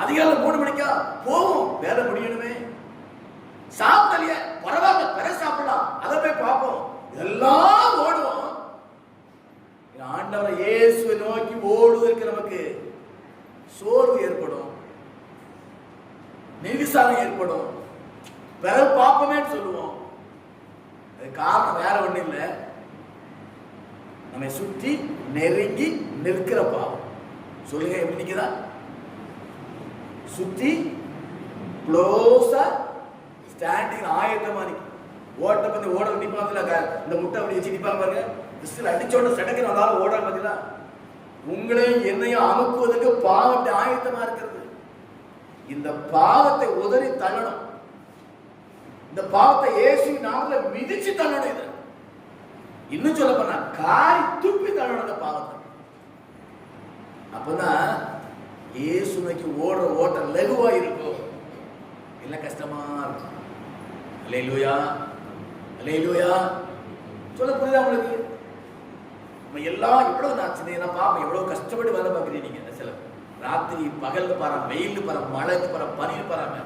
அதிகாலை 3 மணிக்கா போவோம், வேலை முடியணுமே. சாப்பிடலையே பரவாயில்ல, பிற சாப்பிடலாம், அதை போய் பார்ப்போம். எல்லாம் ஓடுவோம். ஆண்டவரை இயேசுவை நோக்கி ஓடுவதற்கு நமக்கு சோர்வு ஏற்படும், நிவிசாரம் ஏற்படும், பிற பார்ப்போமே சொல்லுவோம். அது காரணம் வேற ஒண்ணு இல்லை, நம்மை சுற்றி நெருங்கி நிற்கிற பாவம். சொல்லுங்க, எப்படி நிக்குதா? சுத்தி க்ளோஸா ஸ்டாண்டிங் ஆயத்தமா நிற்கும். ஓட்ட பத்தி ஓட நிப்பாங்க, இந்த முட்டை அப்படி வச்சு நிப்பாங்க பாருங்க. விசில் அடிச்சோட சடங்கு அதாவது ஓட பார்த்தீங்களா? உங்களையும் என்னையும் அமுக்குவதற்கு பாவத்தை ஆயத்தமா இருக்கிறது. இந்த பாவத்தை உதறி தள்ளணும். இந்த பாவத்தை இயேசு நாமல மிதிச்சு தள்ளணும். இது இன்னும் சொல்ல போனா காரி துப்பி தள்ளணும் இந்த பாவத்தை. அப்பதான் இயேசு நோக்கி ஓடுற ஓட்டம் லகுவா இருக்கும், இல்ல கஷ்டமா இருக்கும். அல்லேலூயா, அல்லேலூயா. சொல்ல புரியுதா உங்களுக்கு? எல்லாம் இவ்வளவு நான் சின்ன பாப்பேன், எவ்வளவு கஷ்டப்பட்டு வேலை பார்க்குறீங்க நீங்க. சில ராத்திரி பகல்னு பாராம, வெயில்னு பாராம, மழைக்கு பாராம, பனின்னு பாராம,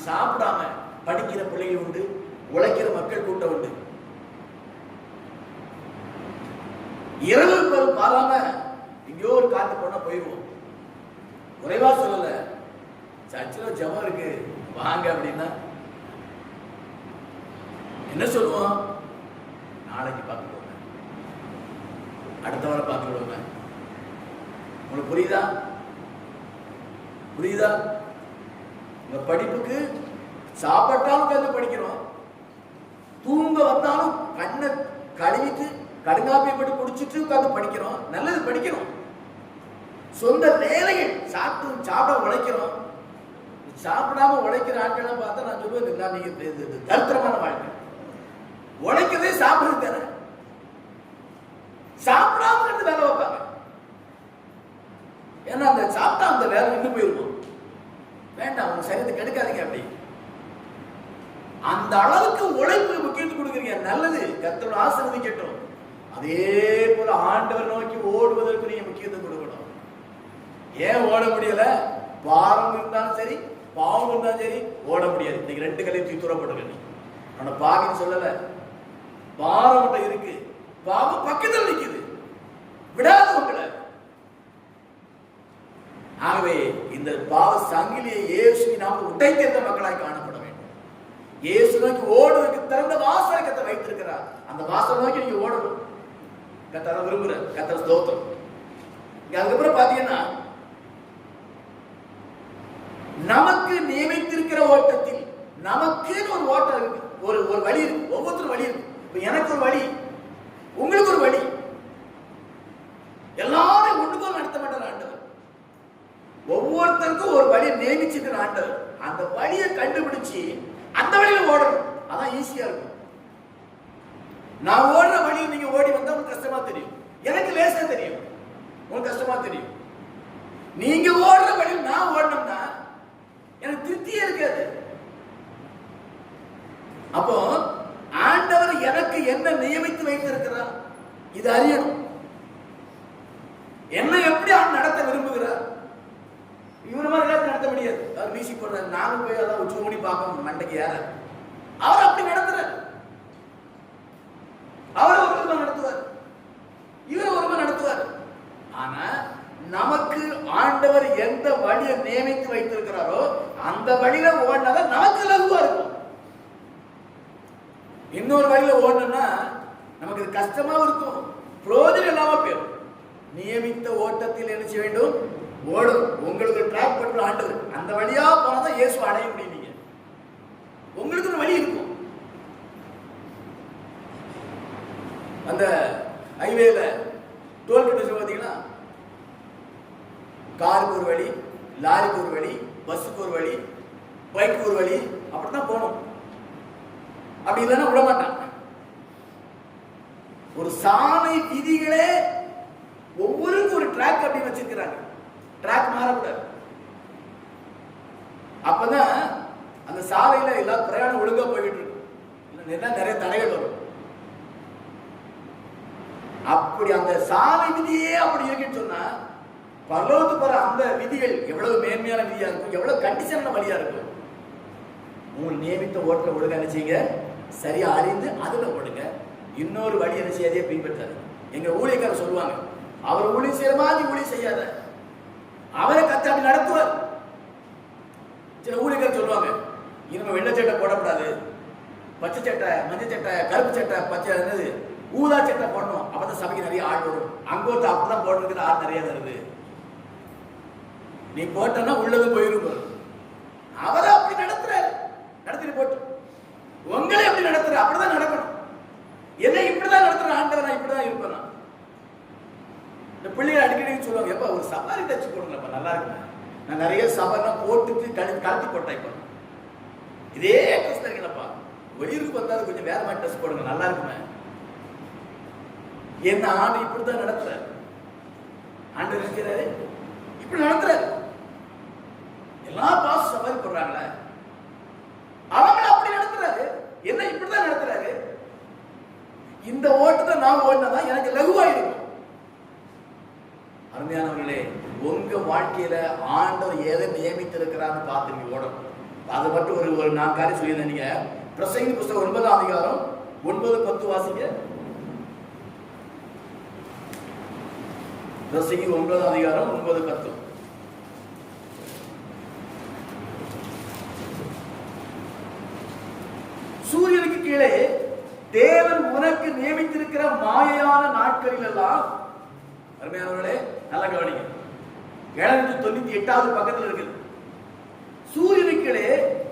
சாப்பிடாம படிக்கிற பிள்ளைகள் உண்டு, உழைக்கிற மக்கள் கூட்டம் உண்டு. இரவு பாராம எங்கேயோ ஒரு காத்து போனா போயிடுவோம். குறைவா சொல்லல, சர்ச்சில் ஜெபம் இருக்கு வாங்க அப்படின்னா என்ன சொல்லுவோம்? நாளைக்கு பார்க்க போங்க, அடுத்த வாரம் பார்க்க விடுவோங்க. உங்களுக்கு புரியுதா? புரியுதா? உங்க படிப்புக்கு சாப்பிட்டாலும் உட்காந்து படிக்கிறோம், தூங்க வந்தாலும் கண்ணை கழுவிட்டு கடுங்காப்பியை போட்டு குடிச்சிட்டு உட்காந்து படிக்கிறோம். நல்லது படிக்கிறோம். சொந்த வேலைகள் சாப்பிட உழைக்கிறோம். சாப்பிடாம உழைக்கிற ஆட்கள் பார்த்தா நான் சொல்லுவேன், நீங்க தரித்திரமான வாழ்க்கை. உழைக்கிறதே சாப்பிடுறது தானே, சாப்பிடாம இருந்து வேலை வைப்பாங்க. ஏன்னா அந்த சாப்பிட்டா அந்த வேலை இன்னும் போயிருக்கும். வேண்டாம், உங்க சரீரத்தை கெடுக்காதீங்க. அப்படி அந்த அளவுக்கு உழைப்பு முக்கியத்துவம் கொடுக்குறீங்க, நல்லது, கர்த்தரோட ஆசீர்வதிக்கட்டும். அதே போல ஆண்டவர் நோக்கி ஓடுவதற்கு நீங்க முக்கியத்துவம் கொடுக்கணும். ஏன் ஓட முடியல? பாவம் இருந்தாலும் சரி, பாவம் இருந்தாலும் சரி ஓட முடியாது. இன்னைக்கு 2 கலையும் தூரப்பட்டு ஆனா பாவின்னு சொல்லல, பாவம் இருக்கு, பாவம் பக்கத்தில் நிக்குது, விடாத உங்களை. ஆகவே இந்த பாவ சங்கிலியை இயேசுவை நாம் உடைத்திருந்த மக்களாய் காணப்பட வேண்டும். இயேசு நோக்கி ஓடுவதற்கு திறந்த வாசலை கர்த்தர் வைத்திருக்கிறார். அந்த வாசலை நோக்கி நீங்க ஓடணும். கர்த்தர் விரும்புற, கர்த்தர் ஸ்தோத்திரம். அதுக்கப்புறம் பாத்தீங்கன்னா, நமக்கு நியமித்திருக்கிற ஓட்டத்தில் நமக்கு ஒரு ஓட்டம் இருக்கு, ஒரு வழி இருக்கு. ஒவ்வொருத்தரும் வழி இருக்கு. இப்ப எனக்கு ஒரு வழி, உங்களுக்கு ஒரு வழி. எல்லாரும் ஒன்று போல் நடத்த மாட்டார் ஆண்டவர். ஒவ்வொருத்தருக்கும் ஒரு வழியை நியமிச்சிருக்கிற ஆண்டவர். அந்த வழியை கண்டுபிடிச்சு அந்த வழியில ஓடணும். அதான் ஈஸியா இருக்கும். நான் ஓடுற வழியை நீங்க ஓடி வந்தா உங்களுக்கு கஷ்டமா தெரியும், எனக்கு லேசா தெரியும், உங்களுக்கு கஷ்டமா தெரியும். நீங்க ஓடுற வழியில் நான் ஓடணும்னா எனக்கு திருப்தியே இருக்காது. அப்போ ஆண்டவர் எனக்கு என்ன நியமித்து வைத்திருக்கிறார் இது அறியணும். என்ன எப்படி அவன் நடத்த விரும்புகிறார்? இவரு மாதிரி நடத்த முடியாது. அவர் வீசி போடுறாரு, நானும் போய் அதான் உச்சி மூடி பார்க்கணும் மண்டைக்கு யார. அவர் அப்படி நடத்துறார். அவர் ஒரு விதமா நடத்துவார், இவர் ஒரு நடத்துவார். ஆனா நமக்கு ஆண்டவர் எந்த வழியை நியமித்து வைத்திருக்கிறாரோ அந்த வழியில ஓடினாதான் நமக்கு லகுவா இருக்கும். இன்னொரு வழியில ஓடணும்னா நமக்கு இது கஷ்டமா இருக்கும், பிரயோஜனம் இல்லாம போயிடும். நியமித்த ஓட்டத்தில் என்ன செய்ய வேண்டும்? ஓடும். உங்களுக்கு டிராக் பண்ற ஆண்டவர், அந்த வழியா போனதான் இயேசு அடைய முடியும். நீங்க உங்களுக்கு ஒரு வழி இருக்கும். அந்த ஹைவேல டோல்கேட் பார்த்தீங்கன்னா காருக்கு ஒரு வழி, லாரிக்கு ஒரு வழி, பஸ்ஸுக்கு ஒரு வழி, பைக்கு ஒரு வழி, அப்படித்தான் போகணும். அப்படி இல்லைன்னா விட மாட்டான். ஒரு சாலை விதிகளே ஒவ்வொருக்கும் ஒரு ட்ராக் அப்படின்னு வச்சிருக்கிறாங்க. ட்ராக் மாறக்கூடாது. அப்பதான் அந்த சாலையில எல்லா பிரயாணம் ஒழுங்கா போயிட்டு இருக்கும். நிறைய தடைகள் வரும். அப்படி அந்த சாலை விதியே அப்படி இருக்குன்னு சொன்னா பரலோகத்துக்கு போற அந்த விதிகள் எவ்வளவு மேன்மையான விதியா இருக்கும், எவ்வளவு கண்டிஷனான வழியா இருக்கும். உங்கள் நியமித்த ஓட்டல ஒழுங்கா என்ன செய்யுங்க, சரியா அறிந்து அதுல ஓடுங்க. இன்னொரு வழி என்ன செய்யாதே பின்பற்றாது. எங்க ஊழியக்காரர் சொல்லுவாங்க, அவர் ஊழியம் செய்யற மாதிரி ஊழியம் செய்யாத, அவரை கத்த அப்படி நடத்துவார். சில ஊழியக்காரர் சொல்லுவாங்க, இனிமே வெள்ளை சட்டை போடக்கூடாது, பச்சை சட்டை, மஞ்சள் சட்டை, கருப்பு சட்டை, பச்சை என்னது ஊதா சட்டை போடணும், அப்பதான் சபைக்கு நிறைய ஆள் வரும். அங்க ஒருத்தர் அப்படிதான் போடுறதுக்கு ஆள் நிறைய வருது. நீ போட்டனா உள்ளது போயிரும். அவரை அப்படி நடத்துறாரு, நடத்திட்டு போட்டு உங்களை எப்படி நடத்துற, அப்படிதான் நடக்கணும். என்ன இப்படிதான் நடத்துற ஆண்டவர், நான் இப்படிதான் இருப்பேன். இந்த பிள்ளைகள் அடிக்கடி சொல்லுவாங்க, எப்ப ஒரு சவாரி தச்சு போடுங்கப்பா, நல்லா இருக்கு. நான் நிறைய சவாரிலாம் போட்டுட்டு கலத்தி போட்டேன். இப்ப இதே ட்ரெஸ் தரீங்களப்பா, வெளியூருக்கு வந்தாலும் கொஞ்சம் வேற மாதிரி ட்ரெஸ் போடுங்க, நல்லா இருக்குமே. என்ன ஆண்டு இப்படிதான் நடத்துறாரு. ஆண்டு இருக்கிறாரு, இப்படி நடத்துறாரு. எல்லா பாச சவாரி போடுறாங்களே, அவங்கள அப்படி நடத்துறாரு. என்ன இப்படிதான் நடத்துறாரு. இந்த ஓட்டத்தை நான் ஓடினதான் எனக்கு லகுவா இருக்கும். அருமையானவர்களே, உங்க வாழ்க்கையில ஆண்டவர் எதை நியமித்திருக்கிறான்னு பார்த்து நீங்க ஓடணும். அது மட்டும் ஒரு நான் காரியம் சொல்லியிருந்தேன். நீங்க பிரசங்கி புஸ்தகம் 9ஆம் அதிகாரம் 9-10 வாசிங்க. பிரசங்கி 9ஆம் அதிகாரம் 9-10. சூரியனுக்கு கீழே தேவன் உனக்கு நியமித்திருக்கிற மாயையான நாட்களில் எல்லாம், அருமையானவர்களே நல்லா கவனிங்க, 798வது பக்கத்தில் இருக்கு. சூரியனுக்கு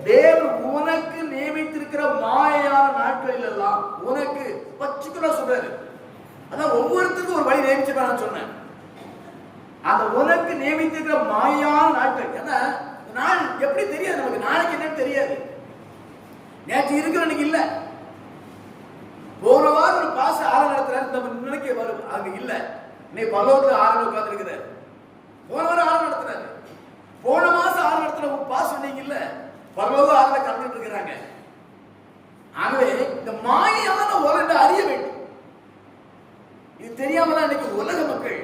தேவன் உனக்கு நியமித்திருக்கிற மாயையான நாட்களில் எல்லாம், உனக்கு பர்டிகுலரா சொல்றாரு. அதான் ஒவ்வொருத்தருக்கும் ஒரு வழி நியமிச்சு சொன்னேன். அந்த உனக்கு நியமித்திருக்கிற மாயையான நாட்கள், ஏன்னா நாள் எப்படி தெரியாது நமக்கு, நாளைக்கு என்னன்னு தெரியாது. நேற்று இருக்கிற அன்னைக்கு இல்ல. போன வாரம் ஒரு பாச ஆள நடத்துறாரு, நம்ம நினைக்க வரும் அங்க இல்ல. நீ பலோகத்துல ஆள உட்கார்ந்து இருக்கிறாரு. போன வாரம் ஆள நடத்துறாரு, போன மாசம் ஆள நடத்துற பாஸ் நீங்க இல்ல, பலோக ஆள கலந்துட்டு இருக்கிறாங்க. ஆகவே இந்த மாயான உலகத்தை அறிய வேண்டும். இது தெரியாமதான் இன்னைக்கு உலக மக்கள்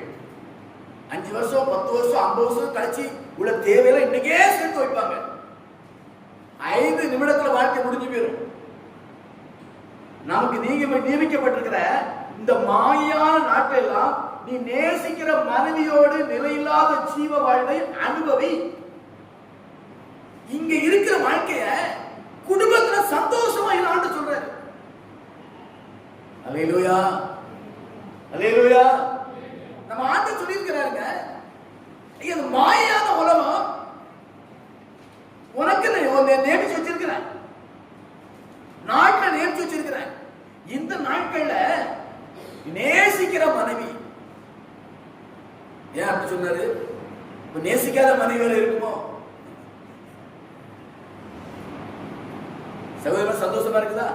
5 வருஷம் 10 வருஷம் 50 வருஷம் கழிச்சு உள்ள தேவையில இன்னைக்கே சேர்த்து வைப்பாங்க. 5 நிமிடத்துல வாழ்க்கை முடிஞ்சு போயிடும். நமக்கு நீங்க நியமிக்கப்பட்டிருக்கிற இந்த மாயான நாட்களெல்லாம் நீ நேசிக்கிற மனைவியோடு நிலையில்லாத ஜீவ வாழ்வை அனுபவி. இங்க இருக்கிற வாழ்க்கைய குடும்பத்துல சந்தோஷமா இல்லான்னு சொல்றாரு. அல்லேலூயா, அல்லேலூயா. நம்ம ஆண்டு சொல்லியிருக்கிறாருங்க, இது மாயான உலகம் உனக்கு நேமிச்சு வச்சிருக்கிறேன், நாட்களை நேமிச்சு வச்சிருக்கிறேன். இந்த நாட்கள்ல நேசிக்கிற மனைவி, ஏன் அப்படி சொன்னாரு? நேசிக்காத மனைவிகள் இருக்குமோ? சகோதரர் சந்தோஷமா இருக்குதா?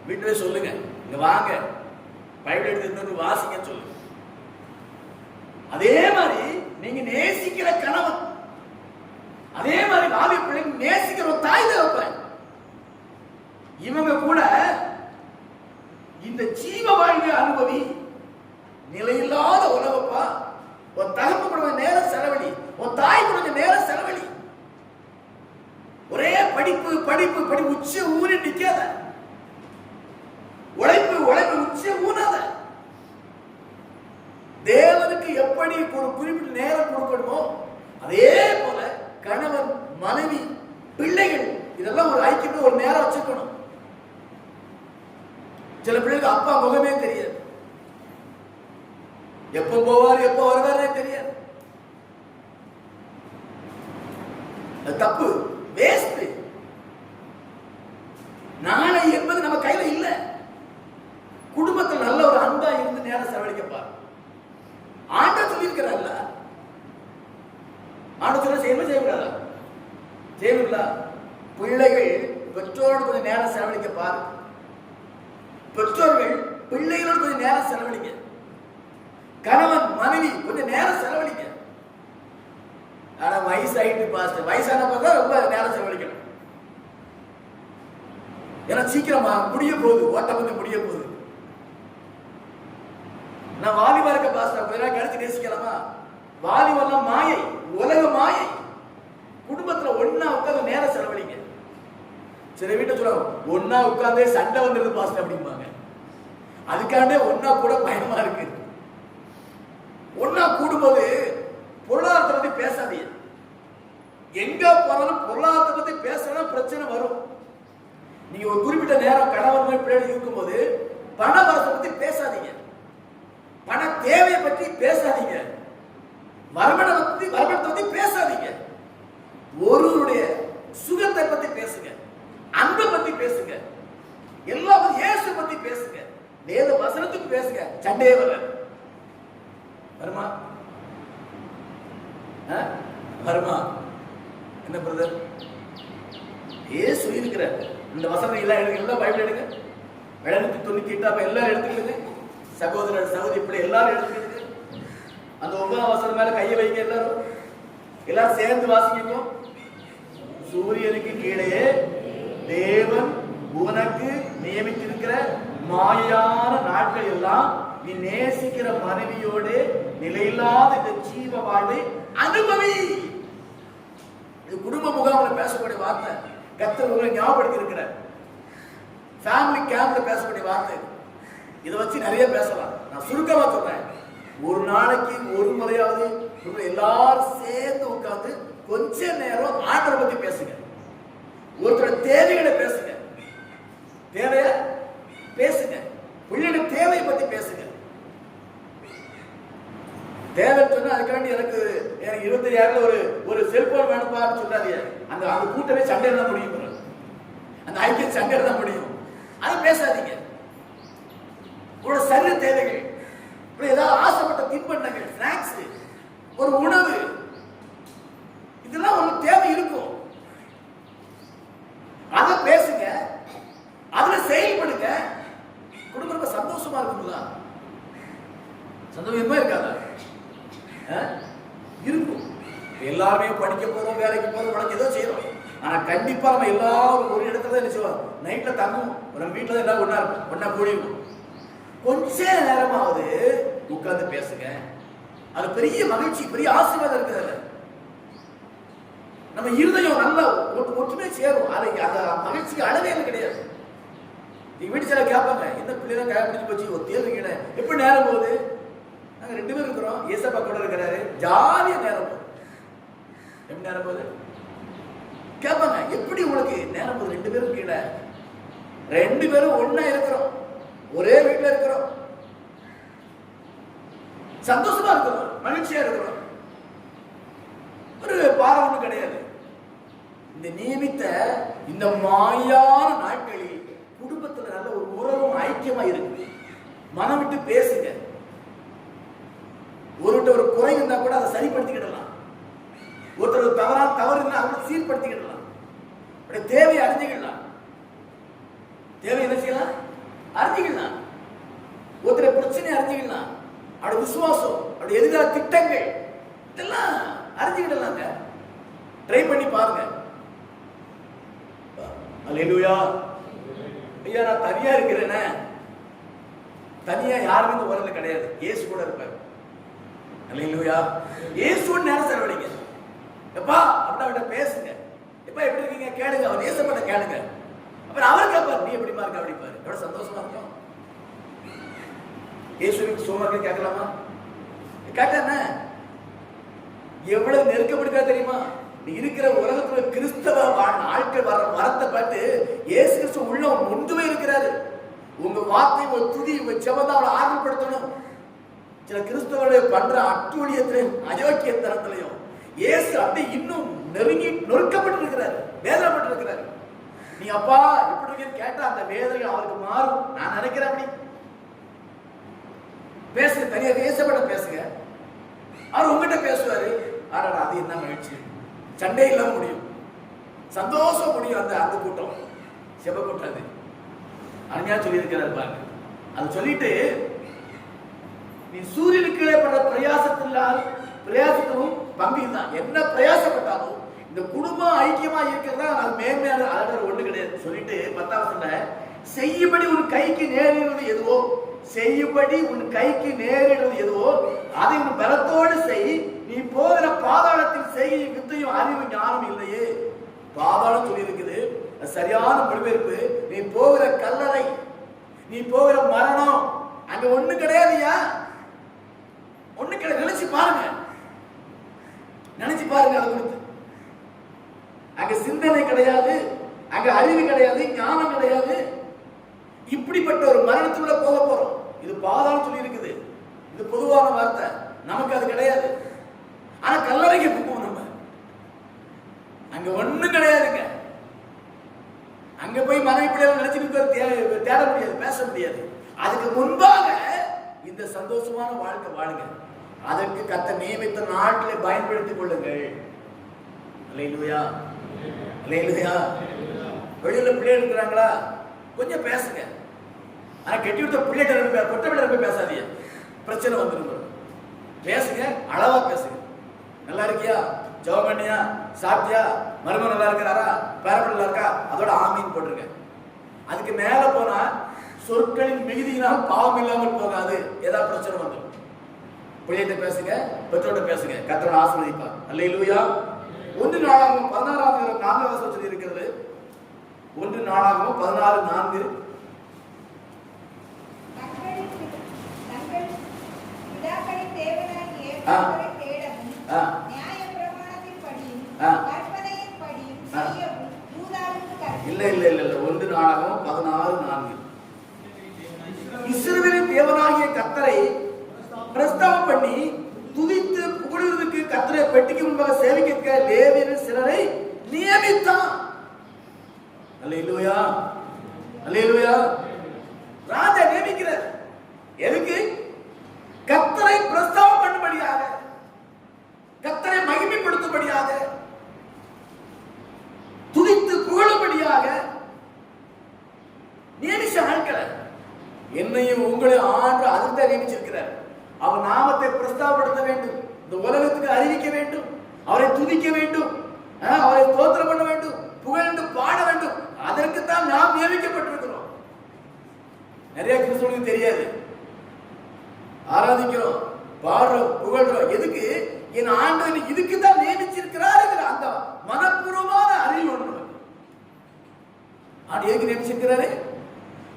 வீட்டுல சொல்லுங்க, இங்க வாங்க பைபிள் எடுத்து வாசிங்க சொல்லுங்க. அதே மாதிரி நீங்க நேசிக்கிற கணவன், அதே மாதிரி வாவி பிள்ளைங்க நேசிக்கிற ஒரு தாய் தகப்பன், இவங்க கூட இந்த ஜீவ வாழ்க்கை அனுபவி. நிலையில்லாத உலகப்பா, ஒரு தகப்பு கூட நேரம் செலவழி, ஒரு தாய் கூட நேரம் செலவழி. ஒரே படிப்பு படிப்பு படிப்பு உச்ச ஊறி நிக்காத, உழைப்பு உழைப்பு உச்ச ஊனாத. தேவனுக்கு எப்படி ஒரு குறிப்பிட்ட நேரம் கொடுக்கணுமோ அதே போல கணவன் மனைவி பிள்ளைகள் இதெல்லாம் ஒரு ஐக்கியம் ஒரு நேரம் வச்சுக்கணும். சில பிள்ளைகளுக்கு அப்பா முகமே தெரியாது, எப்ப போவார் எப்ப வருவாரே தெரியாது. தப்பு, வேஸ்ட். நாளை என்பது நம்ம கையில இல்ல. குடும்பத்தில் நல்ல ஒரு அன்பா இருந்து நேரம் செலவழிக்கப்பார். ஆண்டவர் சொல்லியிருக்கிறார்ல, ஆண்டவர் சொல்ல செய்யணும் செய்யக்கூடாதா? செய்யணும்ல. பிள்ளைகள் பெற்றோரோடு கொஞ்சம் நேரம் செலவழிக்க பாரு. பெற்றோர்கள் பிள்ளைகளோடு கொஞ்சம் நேரம் செலவழிக்க. கணவன் மனைவி கொஞ்சம் நேரம் செலவழிக்க. ஆனா வயசாயிட்டு பாஸ்டர், வயசான பார்த்தா ரொம்ப நேரம் செலவழிக்கணும். ஏன்னா சீக்கிரமா முடிய போகுது, ஓட்டம் வந்து முடிய போகுது. நான் வாலிபா இருக்க பாஸ்டர், கொஞ்ச நேரம் கழிச்சு நேசிக்கலாமா? வாலிபெல்லாம் மாயை, உலக மாயை. குடும்பத்துல ஒன்னா உட்கார்ந்து நேரம் செலவழிங்க. சில வீட்டை சொல்லுவாங்க, ஒன்னா உட்கார்ந்தே சண்டை வந்துருது பாஸ்டர் அப்படிம்பாங்க. அதுக்காண்டே ஒன்னா கூட பயமா இருக்கு. ஒன்னா கூடும்போது பொருளாதாரத்தை பத்தி பேசாதீங்க. எங்க போனாலும் பொருளாதாரத்தை பத்தி பேசினா பிரச்சனை வரும். நீங்க ஒரு குறிப்பிட்ட நேரம் கணவன் பிள்ளைகள் இருக்கும் போது பண வரத்தை பத்தி பேசாதீங்க, பண தேவையை பற்றி பேசாதீங்க, வருமானத்தை பத்தி பேசாதீங்க. ஒருவருடைய சுகத்தை பத்தி பேசுங்க, அன்பை பத்தி பேசுங்க, எல்லாரும் இயேசு பத்தி பேசுங்க, வேத வசனத்துக்கு பேசுங்க. சண்டையே வருமா? வருமா? என்ன பிரதர், இயேசு இருக்கிறார். இந்த வசனம் எல்லாம் எடுங்க, எல்லாம் பைபிள் எடுங்க. 798 எல்லாரும் எடுத்துக்கிடுங்க. சகோதரர் சகோதரி இப்படி எல்லாரும் எடுத்துக்கிடுங்க. அந்த 9ஆம் வசனம் மேல கையை வைங்க. எல்லாரும் சேர்ந்து வாசிக்கணும். சூரியனுக்கு கீழே தேவன் உனக்கு நியமித்திருக்கிற மாயான நாட்கள் எல்லாம் நீ நேசிக்கிற மனைவியோடு நிலையில்லாத இந்த ஜீவ வாழ்வை அனுபவி. இது குடும்ப முகாமில் பேசக்கூடிய வார்த்தை. கர்த்தர் உங்களை ஞாபகப்படுத்தி இருக்கிறார். ஃபேமிலி கேம்ப்ல பேசக்கூடிய வார்த்தை. இதை வச்சு நிறைய பேசலாம். நான் சுருக்கமா சொல்றேன். ஒரு நாளைக்கு ஒரு முறையாவது எல்லாரும் சேர்ந்து உட்கார்ந்து கொஞ்ச நேரம் ஆண்டவரை பத்தி பேசுங்க. ஒருத்தரோட தேவைகளை பேசுங்க, தேவைய பேசுங்க, பிள்ளைங்க தேவையை பத்தி பேசுங்க. தேவை சொன்னா அதுக்காண்டி எனக்கு 25,000 ஒரு செல்போன் வேணும்னு சொல்லாதீங்க. அந்த கூட்டமே சண்டையில தான் முடியும், அந்த ஐக்கிய சண்டையில தான் முடியும். அதை பேசாதீங்க. உங்களோட சரீர தேவைகள், ஏதாவது ஆசைப்பட்ட தின்பண்டங்கள், ஸ்நாக்ஸ், ஒரு உணவு, இதெல்லாம் உங்களுக்கு தேவை இருக்கும். அதை பேசுங்க, அதுல செயல்படுங்க. குடும்பம் சந்தோஷமா இருக்குங்களா? சந்தோஷமா இருக்காதா? இருக்கும். எல்லாருமே படிக்க போறோம், வேலைக்கு போறோம், உனக்கு ஏதோ செய்யறோம். ஆனா கண்டிப்பா நம்ம எல்லாரும் ஒரு இடத்துல தான் என்ன செய்வோம், நைட்ல தங்குவோம். நம்ம வீட்டுல எல்லாம் ஒன்னா இருக்கும், ஒன்னா கூடிவோம். கொஞ்ச நேரமாவது உட்கார்ந்து பேசுங்க. அது பெரிய மகிழ்ச்சி, பெரிய ஆசீர்வாதம் இருக்குது. நம்ம இருதயம் நல்லா ஒற்றுமை சேரும். அது அந்த மகிழ்ச்சிக்கு அளவே கிடையாது. நீங்க வீட்டு சில கேட்பாங்க, என்ன பிள்ளைதான் கை பிடிச்சு போச்சு, ஒரு தேர்வுக்கிட எப்படி நேரம் போகுது? நாங்க 2 பேரும் இருக்கிறோம், ஏசப்பா கூட இருக்கிறாரு, ஜாலியா நேரம் போகுது. எப்படி நேரம் போகுது கேட்பாங்க. எப்படி உங்களுக்கு நேரம் போகுது? 2 பேரும் கீழே, 2 பேரும் ஒன்னா இருக்கிறோம், ஒரே வீட்டுல இருக்கிறோம், சந்தோஷமா இருக்கிறோம், மகிழ்ச்சியா இருக்கிறோம். ஒரு பாரம் ஒண்ணு கிடையாது. இந்த நியமித்த இந்த மாயான நாட்களில் குடும்பத்துல நல்ல ஒரு உறவும் ஐக்கியமா இருக்கு. மனம் விட்டு பேசுங்க. ஒருகிட்ட ஒரு குறை இருந்தா கூட அதை சரிப்படுத்திக்கிடலாம். ஒருத்தர் தவறு இருந்தா அதை சீர்படுத்திக்கிடலாம். தேவையை அறிஞ்சுக்கலாம். தேவை என்ன செய்யலாம்? அறிஞ்சுக்கலாம். ஒருத்தர் பிரச்சனை அறிஞ்சுக்கலாம். அவருடைய விசுவாசம், அவருடைய எதிர்கால திட்டங்கள் இதெல்லாம் அறிஞ்சுக்கிடலாங்க. ட்ரை பண்ணி பாருங்க. அல்லேலூயா. ஐயா நான் தனியா இருக்கிறேனே, தனியா யாருமே இந்த உலகத்துல கிடையாது, இயேசு கூட இருப்பாரு. அல்லேலூயா. இயேசுவோட நேரம் செலவழிங்க. எப்பா அப்படின்னா பேசுங்க. எப்பா எப்படி இருக்கீங்க கேளுங்க, அவர் இயேசுப்பட்ட கேளுங்க. அப்புறம் அவர் கேட்பார், நீ எப்படிமா இருக்க அப்படிப்பாரு. எவ்வளவு சந்தோஷமா இருக்கும். இயேசுவின் சோமர்கள் கேட்கலாமா? கேட்டானே எவ்வளவு நெருக்கப்படுத்தா தெரியுமா? நீ இருக்கிற உலகத்துல கிறிஸ்தவ ஆட்கள் வர வரத்தை பார்த்து இயேசு கிறிஸ்து உள்ள ஒன்றுமே இருக்கிறாரு. உங்க வார்த்தை, உங்க துதி, உங்க ஜெபம் அவளை ஆர்வப்படுத்தணும். சில கிறிஸ்தவர்களுடைய பண்ற அட்டூழியத்திலையும் அயோக்கியத்தனத்திலையும் இயேசு அப்படி இன்னும் நெருங்கி நொறுக்கப்பட்டு இருக்கிறார், வேதனைப்பட்டு இருக்கிறார். நீ அப்பா இப்படி இருக்கேன்னு கேட்டா அந்த வேதனை அவருக்கு மாறும். நான் நினைக்கிறேன் அப்படி. பேசுங்க, தனியா பேசப்பட பேசுங்க. அவர் உங்ககிட்ட பேசுவாரு. ஆனா அது என்ன மகிழ்ச்சி, சண்டை இல்லாம முடியும், சந்தோஷம் முடியும். அந்த கூட்டம் செப கூட்டம் அது அருமையா சொல்லி இருக்கிறார் பாருங்க. அது சொல்லிட்டு நீ சூரியனுக்கு படுற பிரயாசத்தும் பங்கு தான். என்ன பிரயாசப்பட்டாலும் இந்த குடும்பம் ஐக்கியமா இருக்கிறதா அது மேன்மையான அழகர் ஒண்ணு கிடையாது. சொல்லிட்டு 10வது செய்யும்படி உன் கைக்கு நேரிடுவது எதுவோ, செய்யும்படி உன் கைக்கு நேரிடுவது எதுவோ அதை உன் பலத்தோடு செய். நீ போகிற பாதாளத்தில் செய்ய வித்தையும் அறிவு ஞானம் இல்லையே. பாதாளம் சொல்லி இருக்குது, சரியான மொழிபெயர்ப்பு. நீ போகிற கல்லறை, நீ போகிற மரணம், அங்க ஒண்ணு கிடையாதுயா. ஒண்ணு கிடையாது. நினைச்சு பாருங்க, நினைச்சு பாருங்க. அது குறித்து அங்க சிந்தனை கிடையாது, அங்க அறிவு கிடையாது, ஞானம் கிடையாது. இப்படிப்பட்ட ஒரு மரணத்துக்குள்ள போக போறோம். இது பாதாளம் சொல்லி இருக்குது. இது பொதுவான வார்த்தை, நமக்கு அது கிடையாது. ஆனா கல்லறைக்கு போவோம் நம்ம, அங்க ஒண்ணும் கிடையாதுங்க. அங்க போய் மனைவி பிள்ளைகள் நினைச்சிட்டு தேட முடியாது, பேச முடியாது. அதுக்கு முன்பாக இந்த சந்தோஷமான வாழ்க்கை வாழுங்க. அதற்கு கர்த்தர் நியமித்த நாட்டிலே பயன்படுத்திக் கொள்ளுங்கள். அல்லேலூயா, அல்லேலூயா. வெளியில பிள்ளைகள் இருக்கிறாங்களா, கொஞ்சம் பேசுங்க. ஆனா கெட்டி விட்ட பிள்ளைகிட்ட கொட்ட பிள்ளை போய் பேசாதீங்க, பிரச்சனை வந்துடும். பேசுங்க, அளவா பேசுங்க. நல்லா இருக்கியா, ஜெபம் பண்ணியா, சாப்பிட்டியா, மருமகன் நல்லா இருக்கிறாரா, பேரப்பிள்ளை நல்லா இருக்கா, அதோட ஆமீன் போட்டுருங்க. அதுக்கு மேல போனா சொற்களின் மிகுதியினால் பாவம் இல்லாமல் போகாது. ஏதாவது பிரச்சனை வந்துடும். பிள்ளைகிட்ட பேசுங்க, பெற்றோட பேசுங்க, கர்த்தர் ஆசீர்வதிப்பார். அல்லேலூயா. 1 நாளாகமம் 16 சொல்லி இருக்கிறது. 1 நாளாகமம் 16:4. இல்ல 1 நாளாகமம் 16:4. இஸ்ரவேலின் தேவனாகிய கர்த்தரை பிரஸ்தாபம் பண்ணி துதித்து புகழுவதற்கு கர்த்தரை பெட்டிக்கு முன்பாக சேவிக்க லேவியர் சிலரை நியமித்தான். அல்லேலூயா, அல்லேலூயா. ராஜா நியமிக்கிறார். எதுக்கு? கர்த்தரை பிரஸ்தாபம் பண்ணும்படியாக, கர்த்தரை மகிமைப்படுத்தும்படியாக, துதித்து புகழும்படியாக நியமிச்ச ஆட்களை, என்னையும் உங்களையும் ஆண்டு அதுதான் நியமிச்சிருக்கிறார். அவர் நாமத்தை பிரஸ்தாபப்படுத்த வேண்டும், இந்த உலகத்துக்கு அறிவிக்க வேண்டும், அவரை துதிக்க வேண்டும், அவரை ஸ்தோத்திரம் பண்ண வேண்டும், புகழ்ந்து பாட வேண்டும். அதற்குத்தான் நாம் நியமிக்கப்பட்டிருக்கிறோம். நிறைய கிறிஸ்தவர்களுக்கு தெரியாது. ஆராதிக்கிறோம், பாடுறோம், புகழ்றோம். எதுக்கு? என் ஆண்டவன் இதுக்கு தான் நியமிச்சிருக்கிறார். அந்த மனப்பூர்வமான அறிவு ஒன்று எதுக்கு நியமிச்சிருக்கிறாரு?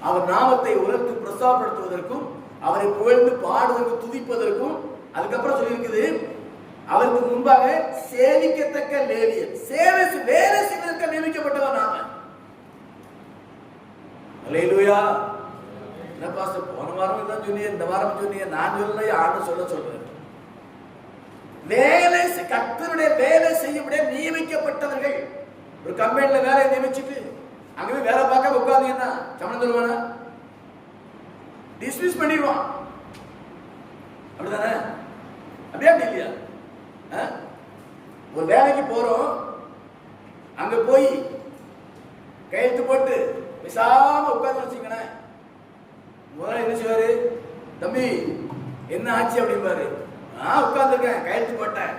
அவர் நாமத்தை உலகத்து பிரஸ்தாபப்படுத்துவதற்கும், அவரை புகழ்ந்து பாடுவதற்கும், துதிப்பதற்கும். அதுக்கப்புறம் சொல்லி இருக்குது, அவருக்கு முன்பாக சேவிக்கத்தக்க லேவியர், வேலை செய்வதற்கு நியமிக்கப்பட்டவர் நாம. அல்லேலூயா. என்ன பாஸ்டர், போன வாரம் தான் சொன்னீங்க, இந்த வாரம் சொன்னீங்க, நான் சொல்ல ஆண்டு சொல்றேன். வேலை, கர்த்தருடைய வேலை செய்ய நியமிக்கப்பட்டவர்கள். ஒரு கம்பெனில வேலையை நியமிச்சுட்டு அங்கே போய் வேலை பார்க்க உட்காந்தீங்கன்னா சம்பளம் தருவானா? டிஸ்மிஸ் பண்ணிடுவான். அப்படிதானே? அப்படியே அப்படி இல்லையா? ஒரு வேலைக்கு போறோம், அங்க போய் கையெழுத்து போட்டு பேசாம உட்கார்ந்து வச்சுக்கணும். முதல்ல என்ன செய்வாரு? தம்பி என்ன ஆச்சு அப்படிம்பாரு. உட்கார்ந்துருக்கேன், கையெழுத்து போட்டேன்,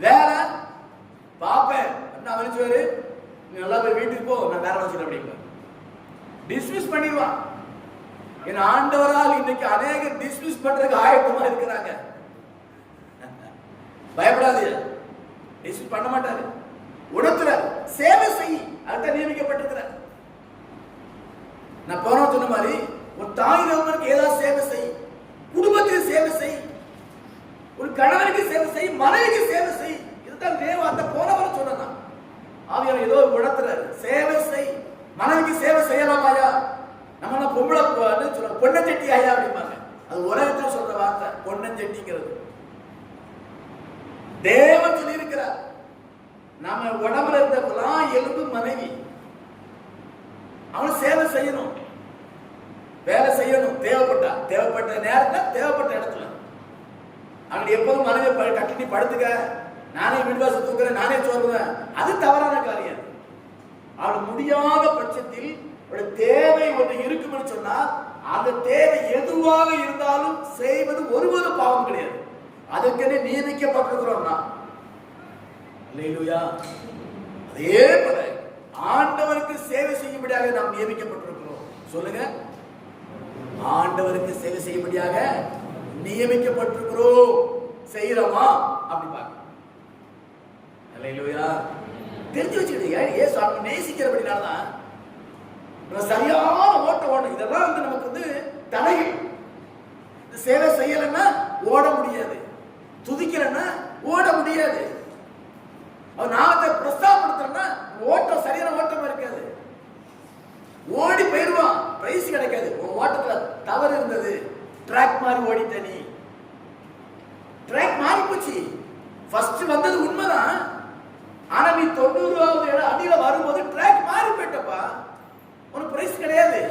வேலை பாப்பேன். அவன் நினைச்சுவாரு, நீ நல்லா போய் வீட்டுக்கு போ, நான் வேலை வச்சுக்கிறேன் அப்படிங்க. டிஸ்மிஸ் பண்ணிடுவான். என் ஆண்டவரால் இன்னைக்கு அநேக டிஸ்மிஸ் பண்றதுக்கு ஆயத்தமா இருக்கிறாங்க. பயப்படாது, டிஸ்மிஸ் பண்ண மாட்டாரு. உணர்த்துற சேவை செய், அதுதான் நியமிக்கப்பட்டிருக்கிற. நான் போன சொன்ன மாதிரி உன் தாய் தகப்பனுக்கு ஏதாவது சேவை செய், குடும்பத்துக்கு சேவை செய், ஒரு கணவனுக்கு சேவை செய், மனைவிக்கு சேவை செய். இதுதான் தேவ அந்த போனவரை சொன்னான். ஆவியானவர் ஏதோ உணர்த்துறாரு, சேவை செய். மனைவிக்கு சேவை செய்யலாமாயா? நம்ம பொம்பளை சொல்ல பொன்னஞ்செட்டி ஐயா அப்படிம்பாங்க. அது உலகத்தில் சொல்ற வார்த்தை பொன்னஞ்செட்டிங்கிறது. தேவன் சொல்லி இருக்கிறார், நம்ம உடம்புல இருந்த எலும்பு மனைவி, அவன் சேவை செய்யணும், வேலை செய்யணும். தேவைப்பட்ட நேரத்தில் தேவைப்பட்ட இடத்துல. அவன் எப்போதும் மனைவி கட்டி படுத்துக்க, நானே வீடுவாச தூக்குறேன், நானே சொல்லுவேன், அது தவறான காரியம். அவள் முடியாத பட்சத்தில் தேவை ஒன்று இருக்கும்னு சொன்னால் அந்த தேவை எதுவாக இருந்தாலும் செய்வது ஒருவரும் பாவம் கிடையாது. அதற்கென நியமிக்கப்பட்டிருக்கிறோம். அதே போல ஆண்டவருக்கு சேவை செய்யும்படியாக நாம் நியமிக்கப்பட்டிருக்கிறோம். சொல்லுங்க, ஆண்டவருக்கு சேவை செய்யும்படியாக நியமிக்கப்பட்டிருக்கிறோம். செய்யறோமா அப்படி பாருங்க. தெரிஞ்சு வச்சுக்கிட்டீங்க, ஏன் சாமி நேசிக்கிறபடினால்தான் சரியான ஓட்டம் ஓடணும். இதெல்லாம் நமக்கு தடைகள். சேவை செய்யலன்னா ஓட முடியாது, துதிக்கலன்னா ஓட முடியாது, நாமத்தை பிரஸ்தாபப்படுத்துறோம்னா ஓட்டம் சரியான ஓட்டமா இருக்காது, ஓடி போயிடுவான், பிரைஸ் கிடைக்காது. ஓட்டத்துல தவறு இருந்தது, ட்ராக் மாறி ஓடிட்ட, நீ ட்ராக் மாறி போச்சு. ஃபர்ஸ்ட் வந்தது உண்மைதான், ஆனா நீ 90வது அடியில வரும்போது ட்ராக் மாறி போயிட்டப்பா, உனக்கு பிரைஸ் கிடையாது.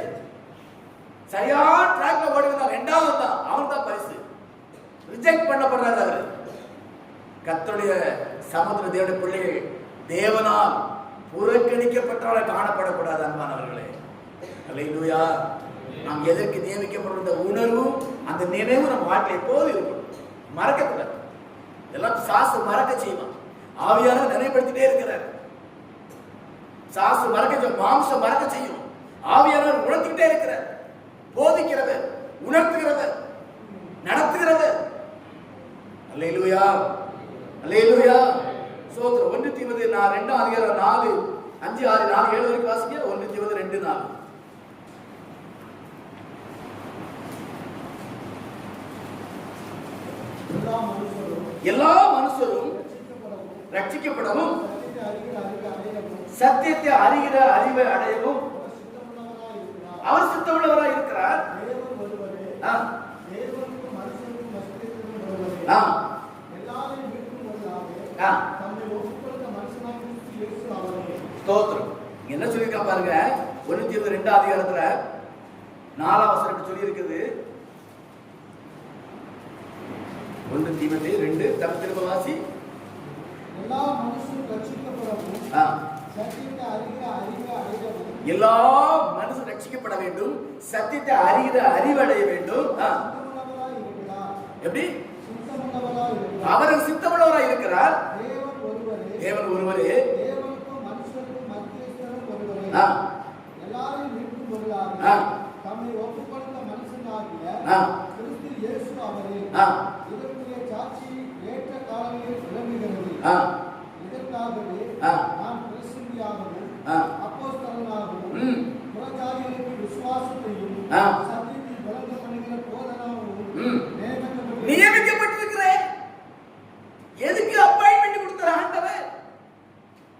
சரியான ட்ராக்ல ஓடி வந்தா ரெண்டாவது தான், அவன் தான் பரிசு. ரிஜெக்ட் பண்ணப்படுறாரு அவரு. கர்த்தருடைய சமுத்திர தேவனுடைய பிள்ளைகள் தேவனால் புறக்கணிக்கப்பட்டவரை காணப்படக்கூடாது. அன்பானவர்களே, அல்லேலூயா. நாம் எதற்கு நியமிக்கப்படுற இந்த உணர்வு, அந்த நினைவு நம்ம வாழ்க்கை எப்போது இருக்கும், மறக்கக்கூடாது. எல்லாம் சாசு மறக்க செய்வான், ஆவியானவர் நினைவுபடுத்திட்டே இருக்கிறார். சாசு மறக்க, மாம்சம் மறக்க செய்யும், ஆவியானவர் உணர்த்திக்கிட்டே இருக்கிறார். போதிக்கிறவர், உணர்த்துகிறவர், நடத்துகிறவர். அல்லேலூயா, அல்லேலூயா. சோத்திரம். 1 தீமோத்தேயு 2 அதிகாரம் 4, 5, 6, 4, 7 வரைக்கும் வாசிங்க. 1 தீமோத்தேயு 2, 4. எல்லா மனுஷரும் ரட்சிக்கப்படவும் சத்தியத்தை அறிகிற அறிவை அடையவும் அவர் சித்தமுள்ளவராய் இருக்கிறார். என்ன சொல்லிருக்கா பாருங்க. 1 தீமோத்தேயு 2 அதிகாரத்துல 4ஆம் வசனம் சொல்லி இருக்குது. 1 தீமோத்தேயு 2 திரும்ப வாசி. எல்லா மனுஷரும் ரட்சிக்கப்பட வேண்டும், சத்தியத்தை அறிகிற அறிவடைய வேண்டும். எப்படி? அவர் சித்தமுள்ளவராய் இருக்கிறார். தேவன் ஒருவரே. நியமிக்கப்பட்டிருக்கிறேன். எதுக்கு அப்பாயின்மெண்ட் கொடுத்தார் ஆண்டவர்?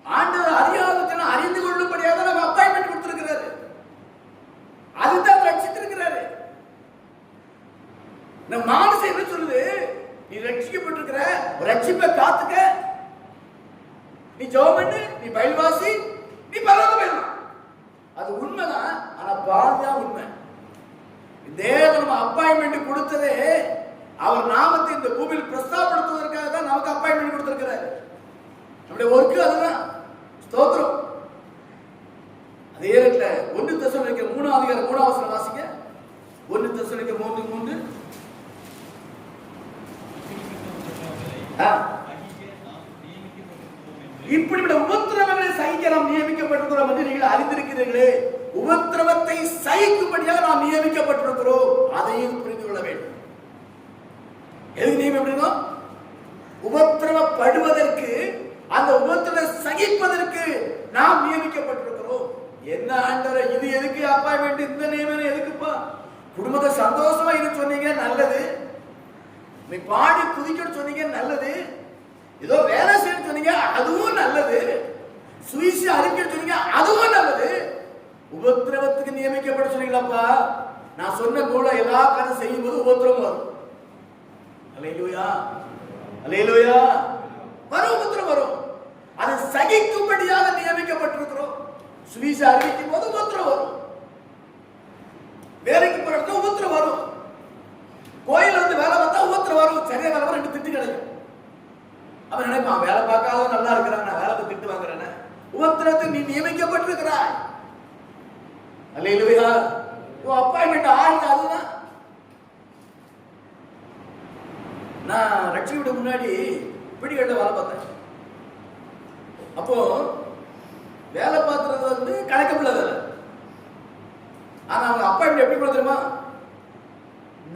ஆண்டவர் அறியாதவற்றை அறிந்து கொள்ளும்படியாக நம்ம அப்பாயின்மெண்ட் கொடுத்திருக்கிறாரு. அதுதான் ரட்சித்திருக்கிறாரு. நம்ம மானச என்ன சொல்லுது? நீ ரட்சிக்கப்பட்டிருக்கிற, ரட்சிப்பை காத்துக்க, நீ ஜெபம் பண்ணு, நீ பைபிள் வாசி, நீ பரலோகம் போயிடலாம். அது உண்மைதான். ஆனா பாதியா உண்மை. தேவன் நம்ம அப்பாயின்மெண்ட் கொடுத்ததே அவர் நாமத்தை இந்த பூமியில் பிரஸ்தாபப்படுத்துவதற்காக தான் நமக்கு அப்பாயின்மெண்ட் கொடுத்திருக்கிறார். நம்முடைய ஒர்க்கு அதுதான். ஸ்தோத்திரம். அதே இடத்துல 1 தெசலோனிக்கேயர் 3 அதிகாரம் 3 வசனம் வாசிங்க. 1 தெசலோனிக்கேயர் 3:3. இப்படிப்பட்ட உபத்திரவங்களை சகிக்க நாம் நியமிக்கப்பட்டிருக்கிறோம் என்று நீங்கள் அறிந்திருக்கிறீர்களே. உபத்திரவத்தை சகிக்கும்படியாக நாம் நியமிக்கப்பட்டிருக்கிறோம். அதையும் புரிந்து கொள்ள வேண்டும். எதுக்கு நியமிக்கப்பட்டிருக்கோம்? உபத்திரவப்படுவதற்கு, அந்த உபத்திரவத்தை சகிப்பதற்கு நாம் நியமிக்கப்பட்டிருக்கிறோம். என்ன ஆண்டவரே, இது எதுக்கு அப்பாயின்மெண்ட், இந்த நியமனம் எதுக்குப்பா? குடும்பத்தை சந்தோஷமா இருக்க சொன்னீங்க, நல்லது. நீ பாடி துதிக்கணும் சொன்னீங்க, நல்லது. ஏதோ வேலை செய்ய சொன்னீங்க, அதுவும் நல்லது. சுவிசேஷம் அறிக்கை சொன்னீங்க, அதுவும் நல்லது. உபத்திரவத்துக்கு நியமிக்கப்பட சொன்னீங்களப்பா. நான் சொன்ன போல எல்லா காரியம் செய்யும் போது உபத்திரவம் வரும். அல்லேலூயா, அல்லேலூயா. வரும், உபத்திரவம் வரும். அது சகிக்கும்படியாக நியமிக்கப்பட்டிருக்கிறோம். சுவிசேஷம் அறிவிக்கும் போது உபத்திரவம் வரும். வேலைக்கு போறது உபத்திரவம் வரும். கோயில் வந்து வேலை பார்த்தா உபத்திரவம் வரும். சரியா வேலை வர 2 திட்டு கிடைக்கும். அவன் நினைப்பான், வேலை பார்க்காத நல்லா இருக்கிறான், நான் வேலை திட்டு வாங்குறேன்னு. உபத்திரத்துக்கு நீ நியமிக்கப்பட்டிருக்கிறாய். அல்லேலூயா. அப்பாயின்மெண்ட் ஆகுது. அதுதான் நான் ரட்சிக்கு முன்னாடி பிடிக்கட்ட வேலை பார்த்தேன். அப்போ வேலை பார்க்கறது வந்து கணக்கப்பில்லை வேலை. ஆனா அவங்க அப்பாயின்மெண்ட் எப்படி கூட தெரியுமா?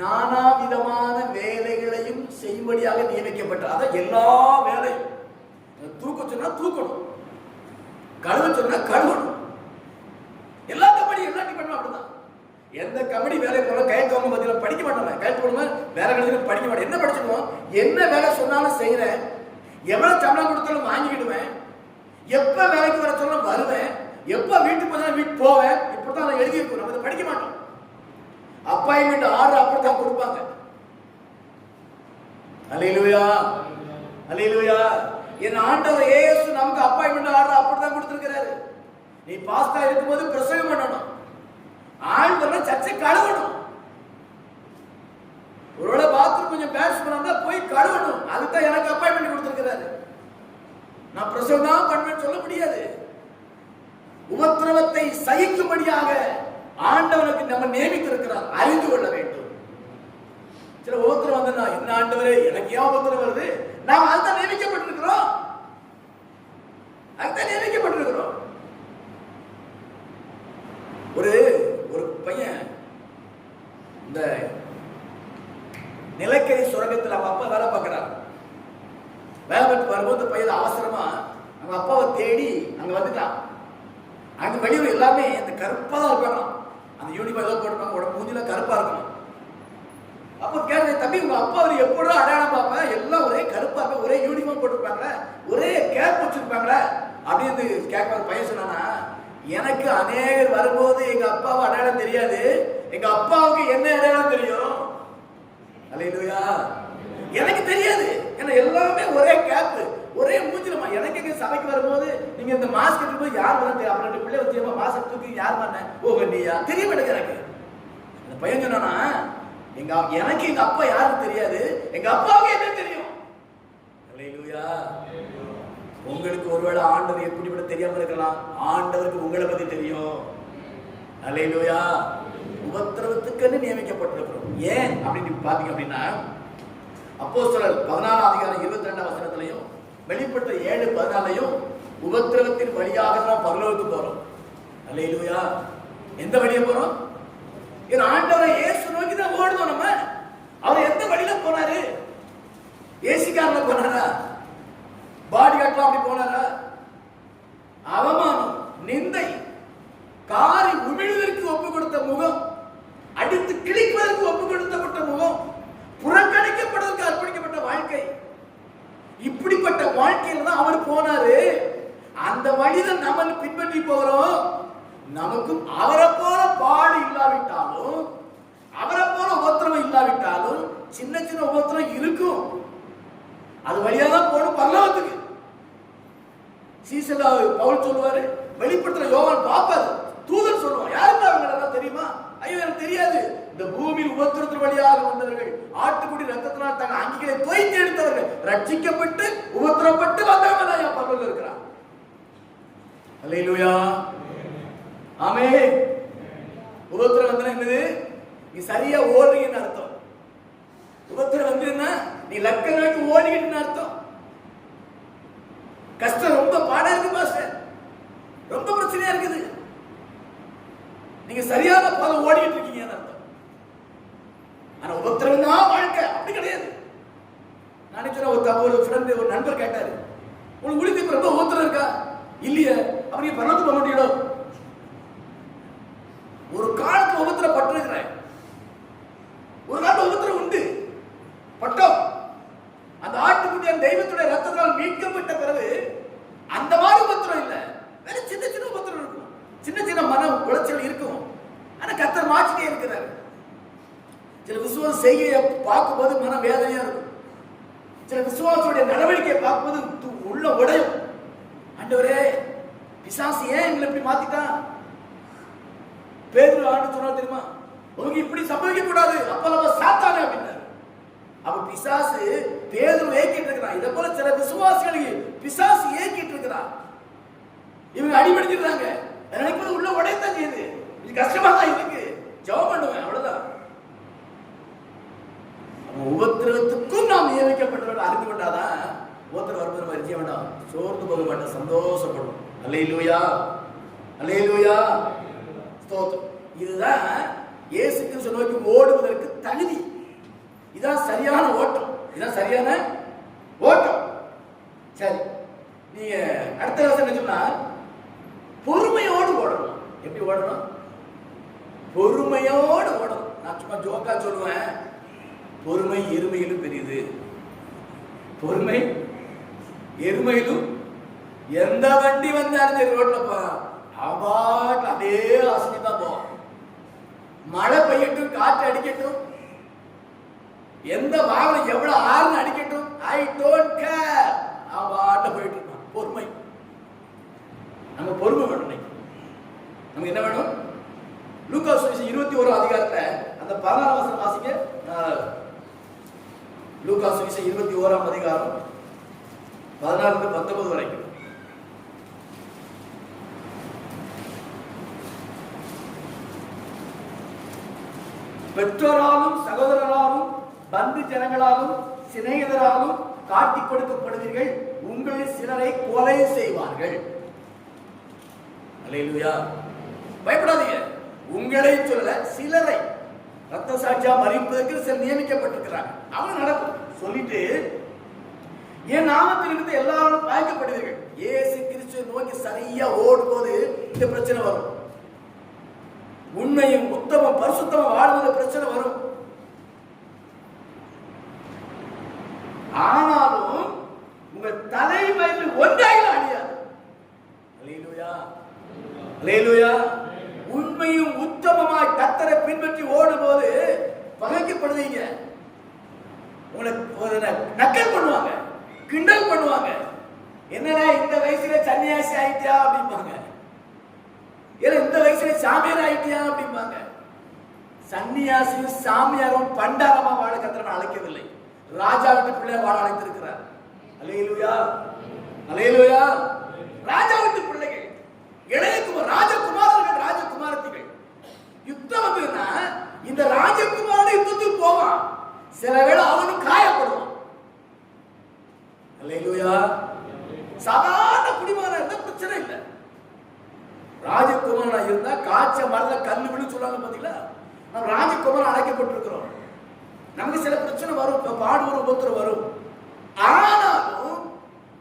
நானா விதமான வேலைகளையும் செய்யும்படியாக நியமிக்கப்பட்ட. அதான் எல்லா வேலையும். தூக்க சொன்னா தூக்கணும், கழுவ சொன்னா கழுவணும். எல்லா கம்பெனி எல்லா டிபார்ட்மெண்ட் அப்படிதான். எந்த கம்பெனி வேலை போல கையெழுத்து வாங்க பத்தியில படிக்க மாட்டோம். கையெழுத்து போடுமா வேற கடையில் படிக்க மாட்டேன். என்ன படிச்சுக்கணும்? என்ன வேலை சொன்னாலும் செய்யறேன், எவ்வளவு சம்பளம் கொடுத்தாலும் வாங்கிக்கிடுவேன், எப்ப வேலைக்கு வர சொன்னாலும் வருவேன், எப்ப வீட்டுக்கு போனாலும் வீட்டுக்கு போவேன். இப்படிதான் நான் எழுதி இருக்கோம். நம்ம படிக்க மாட்டோம். அப்பாயின்மெண்ட் ஆர்டர் அப்படித்தான் கொடுப்பாங்க. அல்லேலூயா, அல்லேலூயா. என் ஆண்டவர் இயேசு நமக்கு அப்பாயின்மெண்ட் ஆர்டர் அப்படித்தான் கொடுத்திருக்கிறாரு. நீ பாஸ்டா இருக்கும்போது பிரசங்கம் பண்ணணும், ஆழ்வர சர்ச்சை கழுவணும். ஒருவேளை பாத்ரூம் கொஞ்சம் பேட்ச் பண்ணா போய் கழுவணும். அதுதான் எனக்கு அப்பாயின்மெண்ட் கொடுத்திருக்கிறாரு. நான் பிரசங்கம் தான் பண்ணுவேன்னு சொல்ல முடியாது. உபத்திரவத்தை சகிக்கும்படியாக ஆண்டவனுக்கு நம்ம நியமித்திருக்கிறார். அறிந்து கொள்ள வேண்டும். சில உபத்திரம் வந்து என்ன ஆண்டவரே எனக்கு ஏன் உபத்திரம் வருது? நாம் அதுதான் நியமிக்கப்பட்டிருக்கிறோம். அதுதான் நியமிக்கப்பட்டிருக்கிறோம். ஒரு பையன் இந்த நிலக்கரி சுரங்கத்தில் அவங்க அப்பா வேலை பார்க்கிறார். வேலை பார்த்து வரும்போது பையன் அவசரமா அவங்க அப்பாவை தேடி அங்க வந்துட்டான். அங்க வெளியூர் எல்லாமே இந்த கருப்பா தான் இருப்பாங்க. அந்த யூனிஃபார்ம் ஏதோ போட்டுப்பாங்க, உடம்பு மூஞ்சில கருப்பா இருக்கணும். அப்ப கேட்க, தம்பி உங்க அப்பா அவர் எப்படா அடையாளம் பார்ப்பேன், எல்லாம் ஒரே கருப்பா இருப்பேன், ஒரே யூனிஃபார்ம் போட்டுருப்பாங்களே, ஒரே கேப் வச்சிருப்பாங்களே அப்படின்னு கேட்க. பையன் சொன்னானா, எனக்கு அநேகர் வரும்போது எங்க அப்பாவை அடையாளம் தெரியாது, எங்க அப்பாவுக்கு என்ன அடையாளம் தெரியும். அல்லேலூயா. எனக்கு தெரியாது, ஏன்னா எல்லாமே ஒரே கேப், ஒரே மூஞ்சிலமா. எனக்கு எங்க சபைக்கு வரும்போது நீங்க இந்த மாஸ்க் எடுக்கும்போது யார் வந்து அப்புறம் பிள்ளை வச்சு மாஸ்க் தூக்கி யார் பண்ண நீயா தெரிய மாட்டேங்க. எனக்கு அந்த பையன் சொன்னா, எனக்கு எங்க அப்பா யாருக்கு தெரியாது, எங்க அப்பாவுக்கு என்ன தெரியும். அல்லேலூயா. உங்களுக்கு ஒருவேளை ஆண்டவர் எப்படிப்பட்ட தெரியாம இருக்கலாம், ஆண்டவருக்கு உங்களை பத்தி தெரியும். அல்லேலூயா. உபத்திரவத்துக்கு நியமிக்கப்பட்டிருக்கிறோம். ஏன் அப்படின்னு பாத்தீங்க அப்படின்னா, அப்போஸ்தலர் 14:22 வெளிப்பட்ட 7:14 உபத்திரவத்தின் வழியாக நாம் பரலோகத்துக்கு போறோம். அல்லேலூயா. எந்த வழியா போறோம்? என் ஆண்டவரை இயேசு நோக்கி தான் ஓடுவோம். நம்ம அவர் எந்த வழியில போனாரு? ஏசி கார்ல போனாரா? பாடி கார்ட்ல அப்படி போனாரா? அவமானம், நிந்தை, காரி உமிழ்வதற்கு ஒப்பு கொடுத்த முகம், அடித்து கிழிப்பதற்கு ஒப்பு கொடுக்கப்பட்ட முகம், புறக்கணிக்கப்படுவதற்கு அர்ப்பணிக்கப்பட்ட வாழ்க்கை. இப்படிப்பட்ட வாழ்க்கையில தான் அவர் போனாரு. அந்த வழியில நம்ம பின்பற்றி போறோம். நமக்கும் அவரை போல பாடு இல்லாவிட்டாலும், அவரை போல உபத்திரவம் இல்லாவிட்டாலும், சின்ன சின்ன உபத்திரம் இருக்கும். அது வழியா தான் போகணும் பரலோகத்துக்கு. சீசலா பவுல் சொல்லுவாரு, வெளிப்படுத்துற யோவான் பாப்பாரு, தூதர் சொல்லுவான், யாருக்கு அவங்க தெரியுமா? ஐயோ எனக்கு தெரியாது. இந்த பூமியில் உபத்திரத்தின் வழியாக வந்தவர்கள், ஆட்டுக்குடி ரத்தத்தினால் தங்கள் அங்கிகளை தோய்த்து எடுத்தவர்கள், ரட்சிக்கப்பட்டு உபத்திரப்பட்டு வந்தவங்க தான் என் பரலோகத்தில் இருக்கிறான். அல்லேலூயா. ஆமென். உபத்திரம் வந்து என்னது? நீ சரியா ஓடுறீங்கன்னு அர்த்தம். உபத்திரம் வந்து என்ன? நீ லட்சக்கணக்கு ஓடிக்கிட்டு அர்த்தம். கஷ்டம் ரொம்ப பாடா இருக்கு பாஸ்டர், ரொம்ப பிரச்சனையா இருக்குது, நீங்க சரியான பாதை ஓடிட்டு இருக்கீங்க அர்த்தம். ஆனா உபத்திரம் தான் வாழ்க்கை அப்படி கிடையாது. நானே சொன்ன ஒரு ஃப்ரெண்ட், ஒரு நண்பர் கேட்டாரு, உங்களுக்கு உಳಿதி ரொம்ப உபத்திரம் இருக்கா? இல்லையே. அப்படி பரலோகத்துக்கு போக மாட்டீங்களோ? ஒரு காலத்துல உபத்திரம் பட்டிருக்கிறேன், ஒரு காலத்துல உபத்திரம் உண்டு பட்டோம். அந்த ஆட்டுக்குட்டி அந்த தெய்வத்துடைய ரத்தத்தால் மீட்கப்பட்ட பிறகு அந்த மாதிரி உபத்திரம் இல்ல, வேற சின்ன சின்ன உபத்திரம் இருக்கும். சின்ன சின்ன மன உளைச்சல் செய்கையை பார்க்கும்போது மன வேதனையா இருக்கும். சில விசுவாசியுடைய நடவடிக்கையை பார்க்கும்போது உள்ள உடையும். ஆண்டவரே, பிசாசு ஏன் எங்களை இப்படி மாத்திட்டான்? பேதுரு ஆண்டு சொன்னா தெரியுமா, உனக்கு இப்படி சம்பவிக்க கூடாது, அப்ப சாத்தானே அப்படின்னாரு. அப்ப பிசாசு பேதுரு ஏக்கிட்டு இருக்கிறான். இதை போல சில விசுவாசிகளுக்கு பிசாசு ஏக்கிட்டு இருக்கிறான். இவங்க அடிபடிச்சிடுறாங்க. நினைப்பது உள்ள உடையத்தான் செய்யுது. இது கஷ்டமா தான் இருக்கு. ஜெபம் பண்ணுவேன், அவ்வளவுதான். உபத்திரவத்துக்கும் நாம் நியமிக்கப்பட்டவர்கள் அறிந்து கொண்டாதான் உபத்திரம் வரும்போது நம்ம அறிய வேண்டாம், சோர்ந்து போக மாட்டோம், சந்தோஷப்படும். அல்லேலூயா, அல்லேலூயா, ஸ்தோத்திரம். இதுதான் இயேசு கிறிஸ்து நோக்கி ஓடுவதற்கு தகுதி. இதான் சரியான ஓட்டம், இதான் சரியான ஓட்டம். சரி, நீங்க அடுத்த வருஷம் என்ன சொன்னா, பொறுமையோடு ஓடணும். எப்படி ஓடணும்? பொறுமையோடு ஓடணும். நான் சும்மா ஜோக்கா சொல்லுவேன், பொறுமை எருமையிலும் பெரியது. பொறுமை எருமையிலும். எந்த வண்டி வந்தாலும் ரோட்ல அப்படியே அசதிதான் போவோம். மழை பெய்யட்டும், காற்று அடிக்கட்டும், எந்த வாகனம் எவ்வளவு ஆறுன்னு அடிக்கட்டும், ஐ டோன்ட் கேர், அவன் போயிட்டு இருக்கான். பொறுமை. நம்ம பொறுமை வேணும். நமக்கு என்ன வேணும்? லூக்கா சுவிசேஷம் 21 அதிகாரத்துல அந்த 16 வசனம் வாசிங்க. லூக்கா சுவிசேஷம் 21 அதிகாரம் 16 to 19 வரைக்கும். பெற்றோராலும் சகோதரராலும் பந்து ஜனங்களாலும் சிநேகிதராலும் காட்டிக் கொடுக்கப்படுவீர்கள். உங்களில் சிலரை கொலை செய்வார்கள். அல்லேலூயா. பயப்படாதீங்க. உங்களை சொல்ல, சிலரை ரத்த சாட்சியா மறிப்பதற்கு சிலர் நியமிக்கப்பட்டிருக்கிறாங்க. அவங்க நடக்கும் சொல்லிட்டு, என் நாமத்தில் இருந்து எல்லாரும் பாய்க்கப்படுவீர்கள். இயேசு கிறிஸ்துவை நோக்கி சரியா ஓடும்போது இந்த பிரச்சனை வரும். உண்மையும் உத்தமம் பரிசுத்தமும் வாழ்வது பிரச்சனை வரும். ஆனாலும் உங்கள் தலைமையில் ஒன்றாக அணியாது. அல்லேலூயா, அல்லேலூயா. உண்மையும் உத்தமமாய் கர்த்தரை பின்பற்றி ஓடும்போது பகைக்கப்படுவீங்க. உங்களை நக்கல் பண்ணுவாங்க, கிண்டல் பண்ணுவாங்க. என்னடா இந்த வயசுல சன்னியாசி ஆயிட்டியா அப்படிம்பாங்க. ஏன்னா இந்த வயசுல சாமியார் ஆயிட்டியா அப்படிம்பாங்க. சன்னியாசியும் சாமியாரும் பண்டாரமா வாழ கர்த்தர் அழைக்கவில்லை, ராஜாவின் பிள்ளை வாழ அழைத்திருக்கிறார். அல்லேலூயா, அல்லேலூயா. ராஜாவின் பிள்ளைகள், இளையகுமார், ராஜகுமாரர்கள், ராஜகுமாரத்திகள். யுத்தம் வந்ததுன்னா இந்த ராஜகுமாரன் யுத்தத்துக்கு போவான். சில வேளை அவனும் காயப்படுவான். அல்லேலூயா. சாதாரண குடிமகனா இருந்தா பிரச்சனை இல்லை. ராஜகுமாரனா இருந்தா காய்ச்ச மரத்துல கல்லு விழு சொல்லுவாங்க பாத்தீங்களா. நம்ம ராஜகுமாரன் அழைக்கப்பட்டிருக்கிறோம். நமக்கு சில பிரச்சனை வரும், பாடு வரும், உபத்திரம் வரும். ஆனாலும்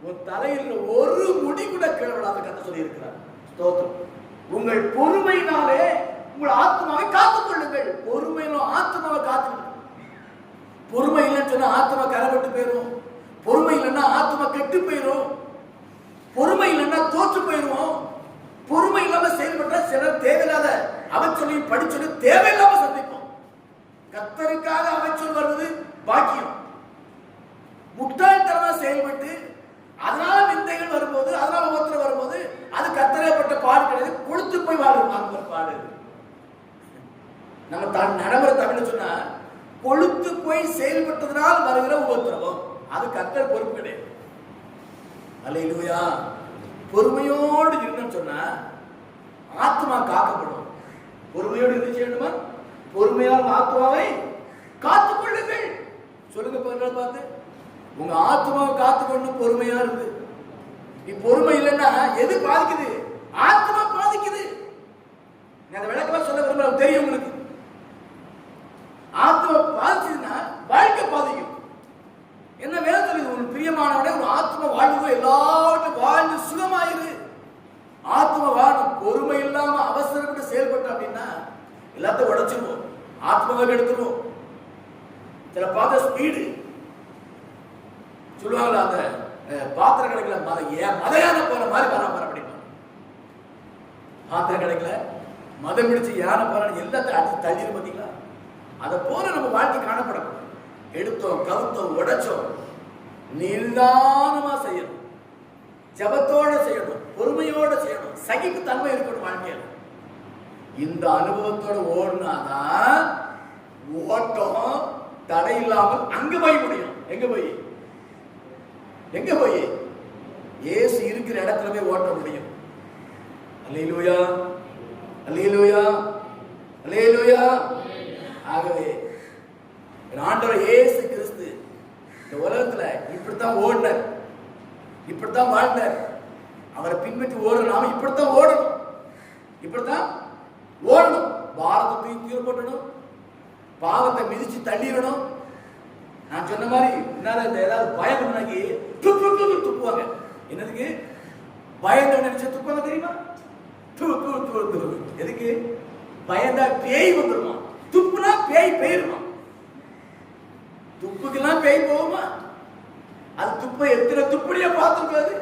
உன் தலையில் ஒரு முடி கூட கிழவிடாத கதை சொல்லி இருக்கிறார். ஸ்தோத்திரம். உங்கள் பொறுமையினாலே உங்கள் ஆத்மாவை காத்துக் கொள்ளுங்கள். பொறுமையிலும் ஆத்மாவை காத்துக்கணும். பொறுமை இல்லைன்னு சொன்னா ஆத்மா கரைபட்டு போயிடும். பொறுமை இல்லைன்னா ஆத்மா கெட்டு போயிடும். பொறுமை இல்லைன்னா தோற்று போயிடுவோம். பொறுமை இல்லாம செயல்பட்டா சிலர் தேவையில்லாத அவச்சொல்லி படிச்சொல்லி தேவையில்லாம சந்திப்போம். கர்த்தருக்காக அவச்சொல் வருவது பாக்கியம். முட்டாள்தனமா செயல்பட்டு அதனால நிந்தைகள் வரும்போது, அதனால உபத்திரம் வரும்போது அது கர்த்தரேப்பட்ட பாடு கிடையாது, கொழுத்து போய் வாழும் அந்த பாடு. நம்ம நடைமுறை தமிழ் சொன்னா கொழுத்து போய் செயல்பட்டதனால் வருகிற உபத்திரவம், அது கர்த்தர் பொறுப்பு கிடையாது. அல்லேலூயா. பொறுமையோடு இருந்தோம்னு சொன்னா ஆத்மா காக்கப்படும். பொறுமையோடு இருந்து செய்யணுமா? பொறுமையால் ஆத்மாவை காத்துக் கொள்ளுங்கள். சொல்லுங்க பார்த்து, உங்க ஆத்மாவை காத்துக்கொண்டு பொறுமையா இருந்து. நீ பொறுமை இல்லைன்னா எது பாதிக்குது? ஆத்மா பாதிக்குது. அந்த விளக்கமா சொல்ல விரும்புறேன், தெரியும் உங்களுக்கு. ஆத்மா பாதிச்சுன்னா வாழ்க்கை பாதிக்கும். என்ன வேலை சொல்லுது? உன் பிரியமானவனே, உன் ஆத்மா வாழ்வு எல்லாவற்றும் வாழ்ந்து சுகமாயிரு. ஆத்மா வாழும். பொறுமை இல்லாம அவசரப்பட்டு செயல்பட்ட அப்படின்னா எல்லாத்தையும் உடைச்சிருவோம், ஆத்மாவை எடுத்துருவோம். சில பார்த்த ஸ்பீடு சொல்லுவாங்களா, அந்த பாத்திர கடைக்குல மதையான போன மாதிரி பராமரம் படிப்பாங்க. பாத்திர கடைக்குல மதம் பிடிச்சு யானை போறான்னு எல்லாத்தையும் அடிச்சு தள்ளிடு. பார்த்தீங்களா? அதை போல நம்ம வாழ்க்கை காணப்படும். எடுத்தோம், கவுத்தோம், உடைச்சோம், நிதானமா செய்யணும், ஜபத்தோட செய்யணும், பொறுமையோட செய்யணும், சகிப்பு தன்மை இருக்கணும் வாழ்க்கையில. இந்த அனுபவத்தோட ஓடினாதான் ஓட்டம் தடை இல்லாமல் அங்க போய் முடியும். எங்க போய் இயேசு இருக்கிற இடத்துல போய் ஓட்ட முடியும். அல்லேலூயா, அல்லேலூயா, அல்லேலூயா. ஆகவே ஆண்டவர் இயேசு கிறிஸ்து இந்த உலகத்துல இப்படித்தான் ஓடினார், இப்படித்தான் வாழ்ந்தார். அவரை பின்பற்றி ஓடுற நாம இப்படித்தான் ஓடணும், இப்படித்தான் ஓடணும். பாரத்தை தூக்கி கீழே போட்டணும், பாவத்தை மிதிச்சு தள்ளிடணும். நான் சொன்ன மாதிரி ஏதாவது பயம் துப்புவாங்க. என்னதுக்கு பயந்த நினைச்ச துப்பாங்க தெரியுமா? எதுக்கு பயந்தா பேய் வந்துருமா? துப்புனா பேய் போயிருமா? துப்புக்கெல்லாம் பேய் போகுமா? அது துப்ப எத்தனை துப்படியா பார்த்துருக்காது.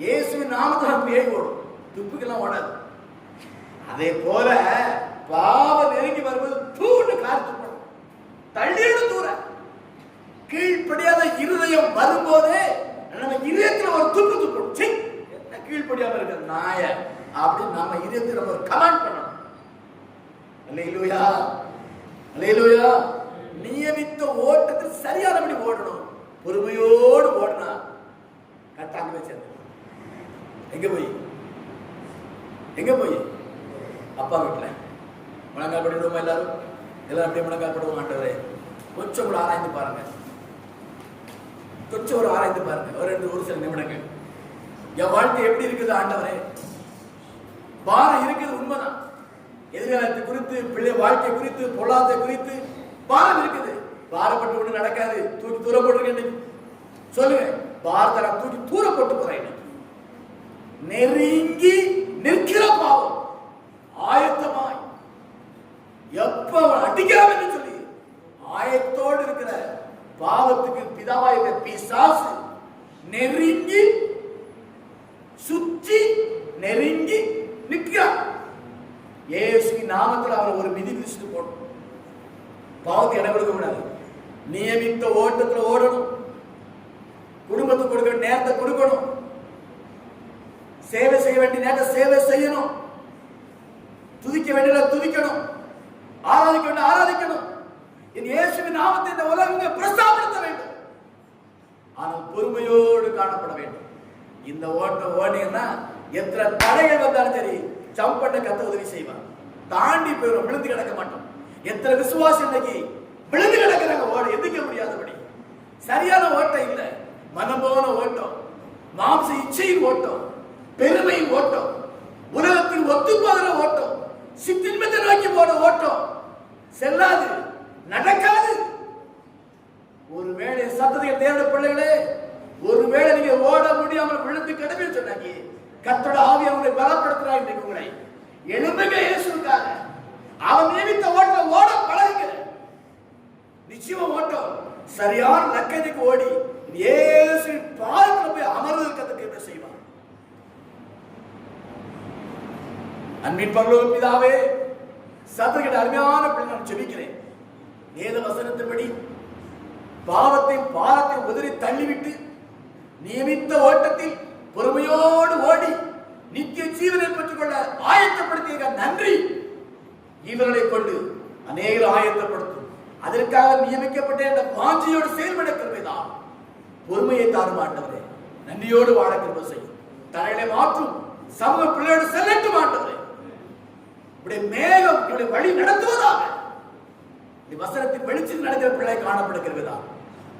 இயேசுவின் நாமத்துல பேய் ஓடும், துப்புக்கெல்லாம் ஓடாது. அதே போல பாவ நெருங்கி வரும்போது தூண்டு கார் துப்பணும், தள்ளிடு தூர. கீழ்ப்படியாத இருதயம் வரும்போதே நம்ம இதயத்துல ஒரு துப்பு துப்பணும். என்ன கீழ்ப்படியாம இருக்க நாய அப்படின்னு நம்ம இதயத்துல நம்ம ஒரு கமெண்ட் பண்ணணும். அல்லேலூயா, அல்லேலூயா. நியமித்த ஓட்டத்தில் சரியானபடி ஓடணும், பொறுமையோடு ஓடனா கட்டாங்க வச்சது. எங்க போய் அப்பா வீட்டுல முழங்கால் படிடுவோமா? எல்லாரும் அப்படியே முழங்கால் படுவோம். ஆண்டவரே கொஞ்சம் கூட ஆராய்ந்து பாருங்க, கொஞ்சம் ஒரு ஆராய்ந்து பாருங்க, ஒரு சில நிமிடங்கள். என் வாழ்க்கை எப்படி இருக்குது ஆண்டவரே? பாரம் இருக்குது, உண்மைதான். எதிர்காலத்தை குறித்து, பிள்ளை வாழ்க்கை குறித்து, பொருளாதார குறித்து பாரம் இருக்குது. பாரப்பட்டு ஒண்ணு நடக்காது. தூக்கி தூர போட்டுருக்கேன் சொல்லுங்க. பாரத்தை நான் தூக்கி தூர போட்டு போறேன். நெருங்கி நிற்கிற பாவம் ஆயத்தமாய் எப்ப அடிக்கலாம் என்று சொல்லி ஆயத்தோடு இருக்கிற பாவத்துக்கு பிதாவாய பிசாசு நெருங்கி சுற்றி நெருங்கி நிற்கிறார். இயேசுவின் நாமத்தில் அவர் ஒரு மிதி மிதிச்சுட்டு போடணும். பாவத்துக்கு இடம் கொடுக்க கூடாது. நியமித்த ஓட்டத்தில் ஓடணும், குடும்பத்துக்கு கொடுக்க நேரத்தை கொடுக்கணும், சேவை செய்ய வேண்டிய நேரத்தை சேவை செய்யணும், துதிக்க வேண்டிய துதிக்கணும், ஆராதிக்க வேண்டிய ஆராதிக்கணும். என் இயேசுவின் நாமத்தை இந்த உலகம் பிரஸ்தாபப்படுத்த வேண்டும். ஆனால் பொறுமையோடு காணப்பட வேண்டும். இந்த ஓட்டம் ஓடினா எத்தனை தடைகள் வந்தாலும் சரி ஜம்ப் பண்ண கத்த உதவி செய்வார். தாண்டி போயிடும், விழுந்து கிடக்க மாட்டோம். எத்தனை விசுவாசம் இன்னைக்கு விழுந்து கிடக்கிறாங்க, ஓட எதிர்க்க முடியாதபடி. சரியான ஓட்டம் இல்லை, மனம் போன ஓட்டம், மாம்ச இச்சையின் ஓட்டம், பெருமையின் ஓட்டம், உலகத்தில் ஒத்துப்போகிற ஓட்டம், சித்தின்மத்தை நோக்கி போன ஓட்டம் செல்லாது, நடக்காது. ஒருவேளை சத்தத்தை தேர்ந்த பிள்ளைகளே, ஒருவேளை நீங்க ஓட முடியாமல் விழுந்து கிடமே சொன்னாங்க, கர்த்தருடைய ஆவி அவங்களை பலப்படுத்துறார். இன்றைக்கு உங்களை எழும்புங்க இயேசுவுக்காக. அவன் நியமித்த ஓட்டம் ஓட பழகுங்க. நிச்சயமா ஓட்டம் சரியான லக்கத்துக்கு ஓடி இயேசு பாதத்தில் போய் அமர்வதற்கு என்ன செய்வார்? அன்பின் பரலோக பிதாவே, சத்துக்கிட்ட அருமையான பிள்ளை நான் ஜெபிக்கிறேன். வேத வசனத்தின்படி பாவத்தையும் பாரத்தையும் உதறி தள்ளிவிட்டு நியமித்த ஓட்டத்தில் பொறுமையோடு ஓடி நித்திய ஜீவனை பெற்றுக் கொள்ள ஆயத்தப்படுத்திய நன்றி. இவர்களை கொண்டு அநேகர் ஆயத்தப்படுத்தும். அதற்காக நியமிக்கப்பட்ட இந்த வாஞ்சியோடு செயல்பட கிருபைதான். பொறுமையை தாரும் ஆண்டவரே, நன்றியோடு வாழ கிருபை செய்யும். தலைகளை மாற்றும் சமூக பிள்ளையோடு செல்லட்டும் ஆண்டவரே. இப்படி மேகம் இப்படி வழி நடத்துவதாக வசனத்தின் வெளிச்சத்தில் நடக்கிற பிள்ளை காணப்படுகிறதா?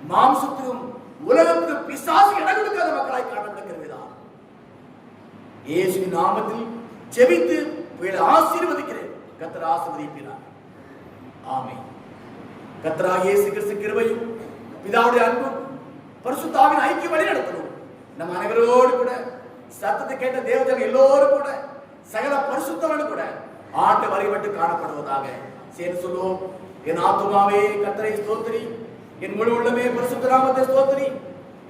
மாம்சத்துக்கும் உலகத்துக்கும் பிசாசு இடம் கொடுக்காத மக்களாய் காணப்படுகிறதா? இயேசுவின் நாமத்தில் ஜெபித்து ஆசீர்வதிக்கிறேன். கர்த்தர் ஆசீர்வதிப்பார். ஆமென். கர்த்தராகிய இயேசு கிறிஸ்து கிருபையும் பிதாவுடைய அன்பும் பரிசுத்த ஆவியின் ஐக்கிய வழி நடத்தணும். நம்ம அனைவரோடு கூட சத்தத்தை கேட்ட தேவஜன எல்லோரும் கூட சகல பரிசுத்தவர்கள் கூட ஆண்டு வழிபட்டு காணப்படுவதாக சேர்ந்து சொல்லுவோம். என் ஆத்துமாவே கர்த்தரை ஸ்தோத்திரி, என் முழு உள்ளமே பரிசுத்த நாமத்தை ஸ்தோத்திரி.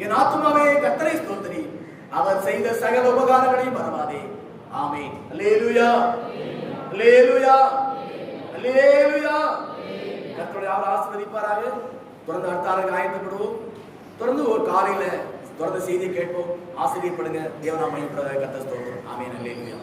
என் ஆத்துமாவே கர்த்தரை ஸ்தோத்திரி, அவர் செய்த சகல உபகாரங்களையும் மறவாதே. ஆமென். அல்லேலூயா, அல்லேலூயா, அல்லேலூயா. கர்த்தருடைய ஆசீர்வதிப்பாராக. தொடர்ந்து அடுத்த ஆளுக்கு ஆயத்தப்படுவோம். தொடர்ந்து ஒரு காலையில தொடர்ந்து செய்தியை கேட்போம். ஆசீர்வதிப்படுங்க. தேவ நாமம் கர்த்தர் ஸ்தோத்திரம். ஆமென். அல்லேலூயா.